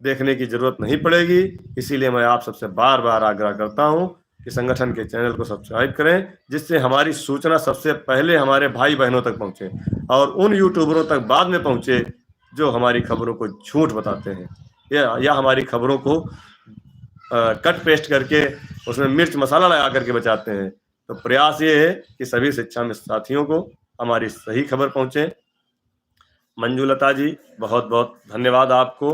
देखने की जरूरत नहीं पड़ेगी। इसीलिए मैं आप सबसे बार बार आग्रह करता हूं कि संगठन के चैनल को सब्सक्राइब करें, जिससे हमारी सूचना सबसे पहले हमारे भाई बहनों तक पहुंचे और उन यूट्यूबरों तक बाद में पहुंचे जो हमारी खबरों को झूठ बताते हैं या हमारी खबरों को कट पेस्ट करके उसमें मिर्च मसाला लगा करके बचाते हैं। तो प्रयास ये है कि सभी शिक्षा में साथियों को हमारी सही खबर पहुंचे। मंजूलता जी, बहुत बहुत धन्यवाद आपको।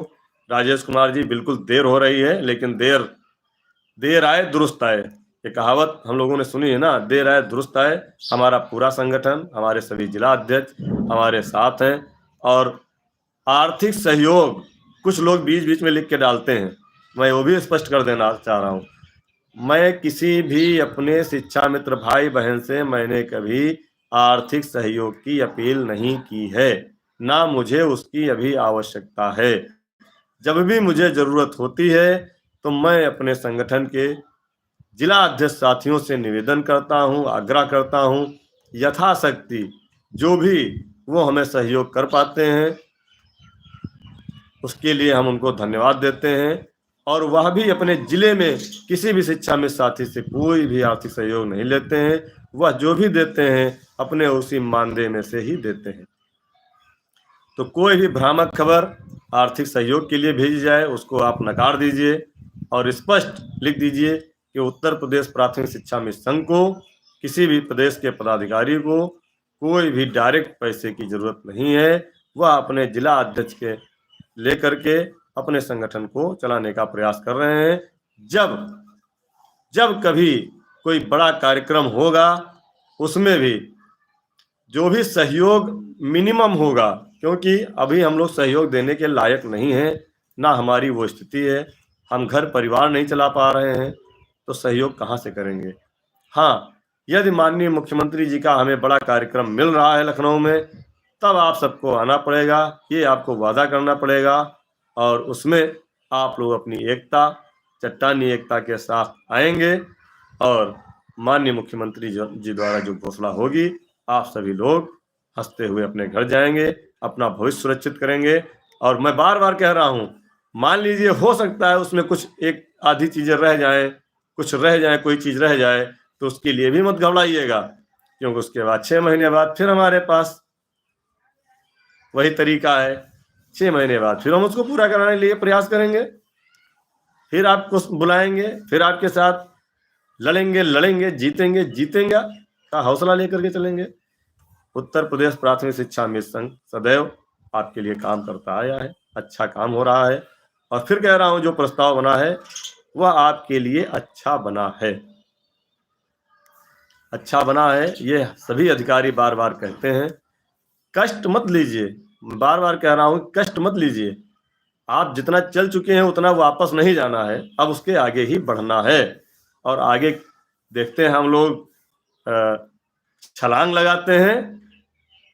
राजेश कुमार जी, बिल्कुल देर हो रही है, लेकिन देर आए दुरुस्त आए, ये कहावत हम लोगों ने सुनी है ना, देर आए दुरुस्त आए। हमारा पूरा संगठन, हमारे सभी जिला अध्यक्ष हमारे साथ हैं। और आर्थिक सहयोग कुछ लोग बीच बीच में लिख के डालते हैं, मैं वो भी स्पष्ट कर देना चाह रहा हूँ। मैं किसी भी अपने शिक्षा मित्र भाई बहन से मैंने कभी आर्थिक सहयोग की अपील नहीं की है, ना मुझे उसकी अभी आवश्यकता है। जब भी मुझे जरूरत होती है तो मैं अपने संगठन के जिला अध्यक्ष साथियों से निवेदन करता हूं, आग्रह करता हूं, यथाशक्ति जो भी वो हमें सहयोग कर पाते हैं उसके लिए हम उनको धन्यवाद देते हैं। और वह भी अपने जिले में किसी भी शिक्षा में साथी से कोई भी आर्थिक सहयोग नहीं लेते हैं, वह जो भी देते हैं अपने उसी मानदेय में से ही देते हैं। तो कोई भी भ्रामक खबर आर्थिक सहयोग के लिए भेजी जाए उसको आप नकार दीजिए और स्पष्ट लिख दीजिए कि उत्तर प्रदेश प्राथमिक शिक्षा मिशन को, किसी भी प्रदेश के पदाधिकारी को कोई भी डायरेक्ट पैसे की जरूरत नहीं है। वह अपने जिला अध्यक्ष के लेकर के अपने संगठन को चलाने का प्रयास कर रहे हैं। जब कभी कोई बड़ा कार्यक्रम होगा उसमें भी जो भी सहयोग मिनिमम होगा, क्योंकि अभी हम लोग सहयोग देने के लायक नहीं हैं, ना हमारी वो स्थिति है, हम घर परिवार नहीं चला पा रहे हैं, तो सहयोग कहाँ से करेंगे। हाँ, यदि माननीय मुख्यमंत्री जी का हमें बड़ा कार्यक्रम मिल रहा है लखनऊ में, तब आप सबको आना पड़ेगा, ये आपको वादा करना पड़ेगा और उसमें आप लोग अपनी एकता, चट्टानी एकता के साथ आएंगे और माननीय मुख्यमंत्री जी द्वारा जो घोषणा होगी आप सभी लोग हंसते हुए अपने घर जाएंगे, अपना भविष्य सुरक्षित करेंगे। और मैं बार बार कह रहा हूँ, मान लीजिए हो सकता है उसमें कुछ एक आधी चीजें रह जाएं, कोई चीज रह जाए, तो उसके लिए भी मत घबराइएगा, क्योंकि उसके बाद 6 महीने बाद फिर हमारे पास वही तरीका है। 6 महीने बाद फिर हम उसको पूरा कराने के लिए प्रयास करेंगे, फिर आपको बुलाएंगे, फिर आपके साथ लड़ेंगे, जीतेंगे का हौसला लेकर के चलेंगे। उत्तर प्रदेश प्राथमिक शिक्षा मिशन सदैव आपके लिए काम करता आया है, अच्छा काम हो रहा है। और फिर कह रहा हूं, जो प्रस्ताव बना है वह आपके लिए अच्छा बना है, अच्छा बना है। ये सभी अधिकारी बार बार कहते हैं, कष्ट मत लीजिए, बार बार कह रहा हूं कष्ट मत लीजिए। आप जितना चल चुके हैं उतना वापस नहीं जाना है, अब उसके आगे ही बढ़ना है। और आगे देखते हैं हम लोग छलांग लगाते हैं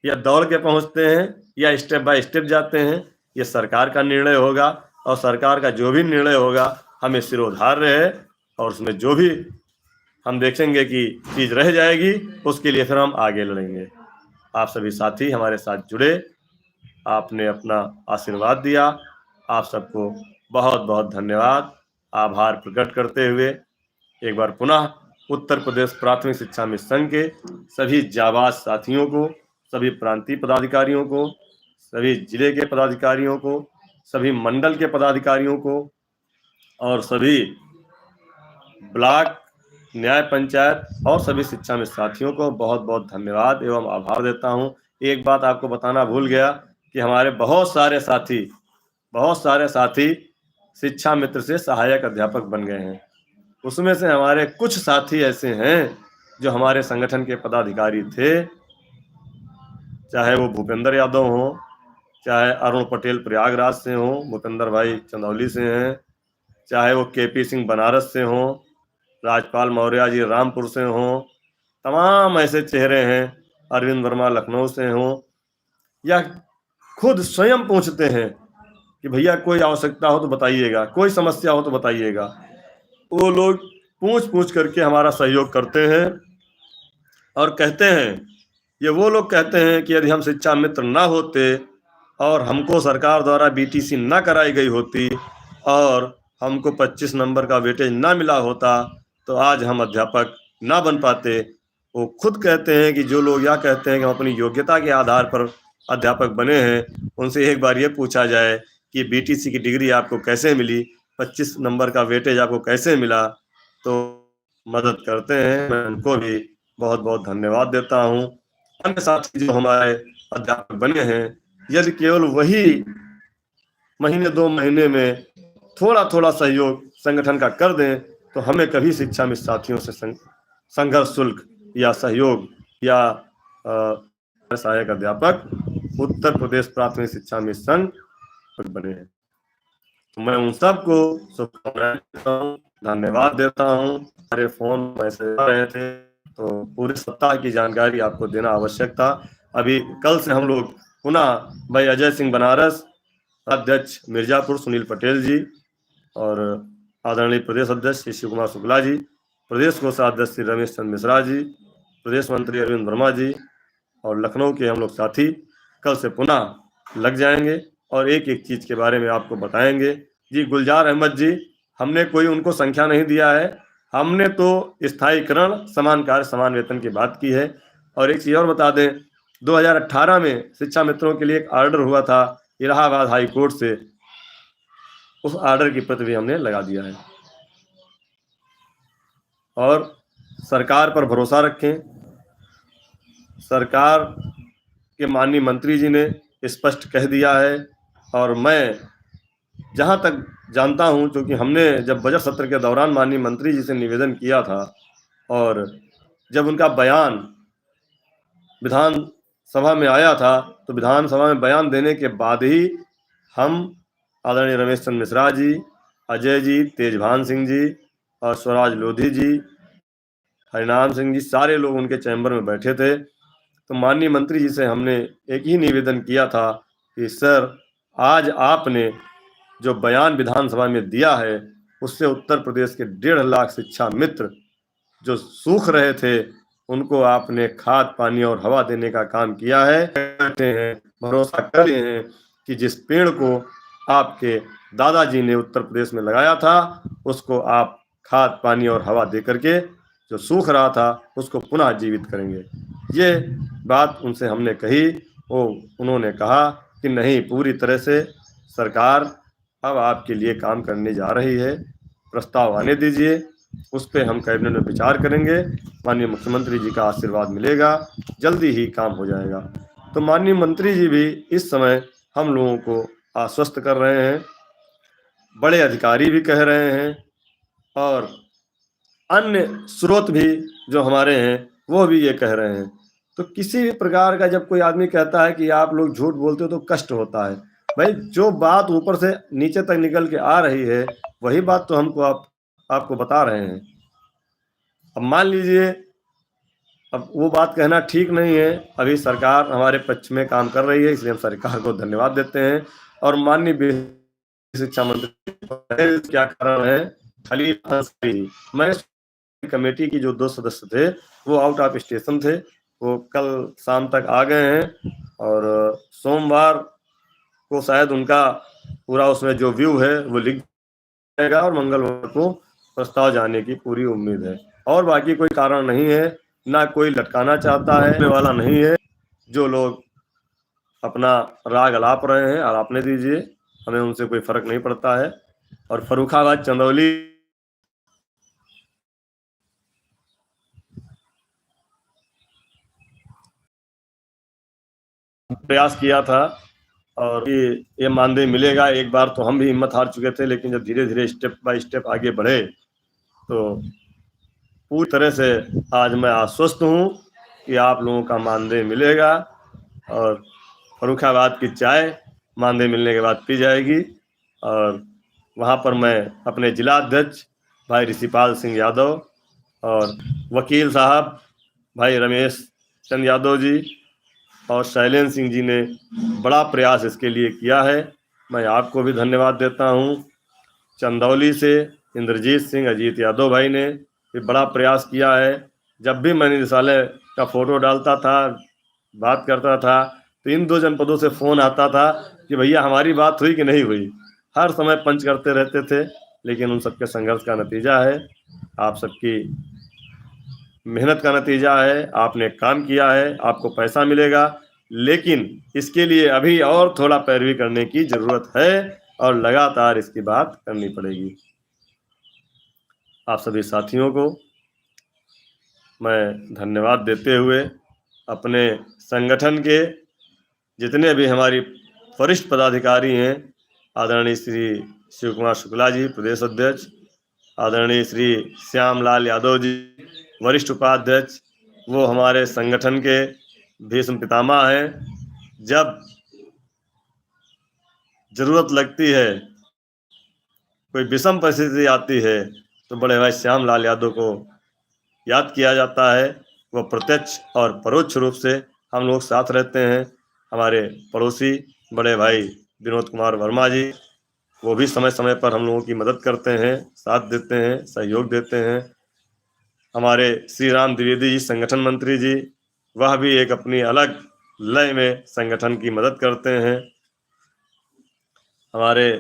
या दौड़ के पहुंचते हैं या स्टेप बाय स्टेप जाते हैं, ये सरकार का निर्णय होगा। और सरकार का जो भी निर्णय होगा हमें सिरोधार्य है, और उसमें जो भी हम देखेंगे कि चीज रह जाएगी उसके लिए फिर हम आगे लड़ेंगे। आप सभी साथी हमारे साथ जुड़े, आपने अपना आशीर्वाद दिया, आप सबको बहुत बहुत धन्यवाद। आभार प्रकट करते हुए एक बार पुनः उत्तर प्रदेश प्राथमिक शिक्षा मिशन के सभी जाबाज साथियों को, सभी प्रांतीय पदाधिकारियों को, सभी जिले के पदाधिकारियों को, सभी मंडल के पदाधिकारियों को और सभी ब्लॉक न्याय पंचायत और सभी शिक्षा में साथियों को बहुत बहुत धन्यवाद एवं आभार देता हूं। एक बात आपको बताना भूल गया कि हमारे बहुत सारे साथी शिक्षा मित्र से सहायक अध्यापक बन गए हैं। उसमें से हमारे कुछ साथी ऐसे हैं जो हमारे संगठन के पदाधिकारी थे, चाहे वो भूपेंद्र यादव हो, चाहे अरुण पटेल प्रयागराज से हो, भूपेंद्र भाई चंदौली से हैं, चाहे वो केपी सिंह बनारस से हो, राजपाल मौर्य जी रामपुर से हो, तमाम ऐसे चेहरे हैं, अरविंद वर्मा लखनऊ से हो, या खुद स्वयं पूछते हैं कि भैया कोई आवश्यकता हो तो बताइएगा, कोई समस्या हो तो बताइएगा। वो लोग पूछ करके हमारा सहयोग करते हैं और कहते हैं ये वो लोग कहते हैं कि यदि हम शिक्षा मित्र ना होते और हमको सरकार द्वारा बीटीसी ना कराई गई होती और हमको 25 नंबर का वेटेज ना मिला होता तो आज हम अध्यापक ना बन पाते। वो खुद कहते हैं कि जो लोग यह कहते हैं कि हम अपनी योग्यता के आधार पर अध्यापक बने हैं, उनसे एक बार ये पूछा जाए कि बीटीसी की डिग्री आपको कैसे मिली, 25 नंबर का वेटेज आपको कैसे मिला, तो मदद करते हैं। मैं उनको भी बहुत बहुत धन्यवाद देता हूँ। अन्य साथी जो हमारे अध्यापक बने हैं, यदि केवल वही महीने 2 महीने में थोड़ा थोड़ा सहयोग संगठन का कर दें तो हमें कभी शिक्षा मित्र साथियों से संघर्ष शुल्क या सहयोग या सहायक अध्यापक उत्तर प्रदेश प्राथमिक शिक्षा मित्र संघ बने हैं। तो मैं उन सबको शुभकामनाएं देता हूँ, धन्यवाद देता हूँ। हमारे फोन मैसेज आ रहे थे तो पूरे सप्ताह की जानकारी आपको देना आवश्यक था। अभी कल से हम लोग पुनः भाई अजय सिंह बनारस, अध्यक्ष मिर्जापुर सुनील पटेल जी और आदरणीय प्रदेश अध्यक्ष श्री शिव कुमार शुक्ला जी, प्रदेश कोषाध्यक्ष श्री रमेश चंद्र मिश्रा जी, प्रदेश मंत्री अरविंद वर्मा जी और लखनऊ के हम लोग साथी कल से पुनः लग जाएंगे और एक एक चीज के बारे में आपको बताएंगे। जी गुलजार अहमद जी, हमने कोई उनको संख्या नहीं दिया है, हमने तो स्थायीकरण, समान कार्य समान वेतन की बात की है। और एक चीज और बता दें, 2018 में शिक्षा मित्रों के लिए एक ऑर्डर हुआ था इलाहाबाद हाई कोर्ट से, उस ऑर्डर की प्रति भी हमने लगा दिया है। और सरकार पर भरोसा रखें। सरकार के माननीय मंत्री जी ने स्पष्ट कह दिया है और मैं जहां तक जानता हूं, क्योंकि हमने जब बजट सत्र के दौरान माननीय मंत्री जी से निवेदन किया था और जब उनका बयान विधानसभा में आया था तो विधानसभा में बयान देने के बाद ही हम आदरणीय रमेश चंद्र मिश्रा जी, अजय जी, तेजभान सिंह जी और स्वराज लोधी जी, हरिनाम सिंह जी, सारे लोग उनके चैम्बर में बैठे थे। तो माननीय मंत्री जी से हमने एक ही निवेदन किया था कि सर, आज आपने जो बयान विधानसभा में दिया है उससे उत्तर प्रदेश के 1.5 लाख शिक्षा मित्र जो सूख रहे थे उनको आपने खाद पानी और हवा देने का काम किया है। कहते हैं, भरोसा करते हैं कि जिस पेड़ को आपके दादाजी ने उत्तर प्रदेश में लगाया था उसको आप खाद पानी और हवा दे करके जो सूख रहा था उसको पुनः जीवित करेंगे। ये बात उनसे हमने कही, वो उन्होंने कहा कि नहीं, पूरी तरह से सरकार अब आपके लिए काम करने जा रही है, प्रस्ताव आने दीजिए, उस पर हम कैबिनेट में विचार करेंगे, माननीय मुख्यमंत्री जी का आशीर्वाद मिलेगा, जल्दी ही काम हो जाएगा। तो माननीय मंत्री जी भी इस समय हम लोगों को आश्वस्त कर रहे हैं, बड़े अधिकारी भी कह रहे हैं और अन्य स्रोत भी जो हमारे हैं वो भी ये कह रहे हैं। तो किसी भी प्रकार का जब कोई आदमी कहता है कि आप लोग झूठ बोलते हो तो कष्ट होता है। भाई, जो बात ऊपर से नीचे तक निकल के आ रही है वही बात तो हमको आपको बता रहे हैं। अब मान लीजिए, अब वो बात कहना ठीक नहीं है। अभी सरकार हमारे पक्ष में काम कर रही है, इसलिए हम सरकार को धन्यवाद देते हैं। और माननीय शिक्षा मंत्री क्या कारण है, खलील अंसारी, मैं कमेटी की जो 2 सदस्य थे वो आउट ऑफ स्टेशन थे, वो कल शाम तक आ गए हैं और सोमवार को शायद उनका पूरा उसमें जो व्यू है वो लिख जाएगा और मंगलवार को प्रस्ताव जाने की पूरी उम्मीद है। और बाकी कोई कारण नहीं है, ना कोई लटकाना चाहता है वाला नहीं है। जो लोग अपना राग अलाप रहे हैं अलापने दीजिए, हमें उनसे कोई फर्क नहीं पड़ता है। और फर्रुखाबाद चंदौली प्रयास किया था और ये मानदेय मिलेगा। एक बार तो हम भी हिम्मत हार चुके थे, लेकिन जब धीरे धीरे स्टेप बाय स्टेप आगे बढ़े तो पूरी तरह से आज मैं आश्वस्त हूँ कि आप लोगों का मानदेय मिलेगा और फर्रुखाबाद की चाय मानदेय मिलने के बाद पी जाएगी। और वहाँ पर मैं अपने जिला अध्यक्ष भाई ऋषिपाल सिंह यादव और वकील साहब भाई रमेश चंद यादव जी और शैलेंद्र सिंह जी ने बड़ा प्रयास इसके लिए किया है, मैं आपको भी धन्यवाद देता हूँ। चंदौली से इंद्रजीत सिंह, अजीत यादव भाई ने भी बड़ा प्रयास किया है। जब भी मैं निदेशालय का फोटो डालता था बात करता था तो इन 2 जनपदों से फ़ोन आता था कि भैया हमारी बात हुई कि नहीं हुई। हर समय पंच करते रहते थे, लेकिन उन सबके संघर्ष का नतीजा है, आप सबकी मेहनत का नतीजा है, आपने काम किया है, आपको पैसा मिलेगा, लेकिन इसके लिए अभी और थोड़ा पैरवी करने की ज़रूरत है और लगातार इसकी बात करनी पड़ेगी। आप सभी साथियों को मैं धन्यवाद देते हुए अपने संगठन के जितने भी हमारी वरिष्ठ पदाधिकारी हैं, आदरणीय श्री शिव कुमार शुक्ला जी प्रदेश अध्यक्ष, आदरणीय श्री श्यामलाल यादव जी वरिष्ठ उपाध्यक्ष, वो हमारे संगठन के भीष्म पितामह हैं। जब ज़रूरत लगती है, कोई विषम परिस्थिति आती है, तो बड़े भाई श्यामलाल यादव को याद किया जाता है। वह प्रत्यक्ष और परोक्ष रूप से हम लोग साथ रहते हैं। हमारे पड़ोसी बड़े भाई विनोद कुमार वर्मा जी, वो भी समय समय पर हम लोगों की मदद करते हैं, साथ देते हैं, सहयोग देते हैं। हमारे श्री राम द्विवेदी जी संगठन मंत्री जी, वह भी एक अपनी अलग लय में संगठन की मदद करते हैं। हमारे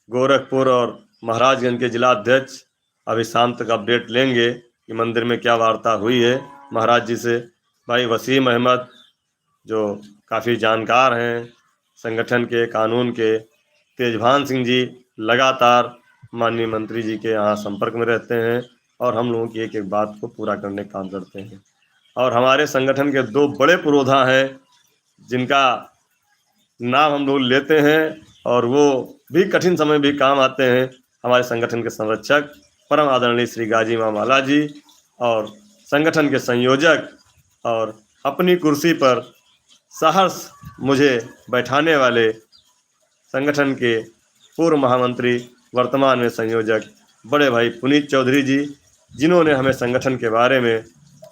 गोरखपुर और महाराजगंज के जिला अध्यक्ष अभी शाम तक अपडेट लेंगे कि मंदिर में क्या वार्ता हुई है महाराज जी से। भाई वसीम अहमद जो काफ़ी जानकार हैं संगठन के, कानून के, तेजभान सिंह जी लगातार माननीय मंत्री जी के यहाँ संपर्क में रहते हैं और हम लोगों की एक एक बात को पूरा करने का काम करते हैं। और हमारे संगठन के 2 बड़े पुरोधा हैं जिनका नाम हम लोग लेते हैं और वो भी कठिन समय भी काम आते हैं। हमारे संगठन के संरक्षक परम आदरणीय श्री गाजी मामाला जी और संगठन के संयोजक और अपनी कुर्सी पर सहर्ष मुझे बैठाने वाले संगठन के पूर्व महामंत्री वर्तमान में संयोजक बड़े भाई पुनीत चौधरी जी, जिन्होंने हमें संगठन के बारे में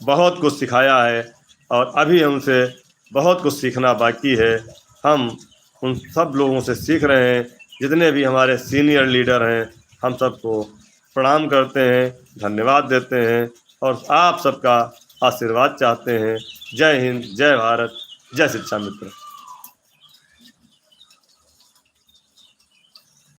बहुत कुछ सिखाया है और अभी हमसे बहुत कुछ सीखना बाकी है। हम उन सब लोगों से सीख रहे हैं। जितने भी हमारे सीनियर लीडर हैं, हम सबको प्रणाम करते हैं, धन्यवाद देते हैं और आप सबका आशीर्वाद चाहते हैं। जय हिंद, जय भारत, जय शिक्षा मित्र।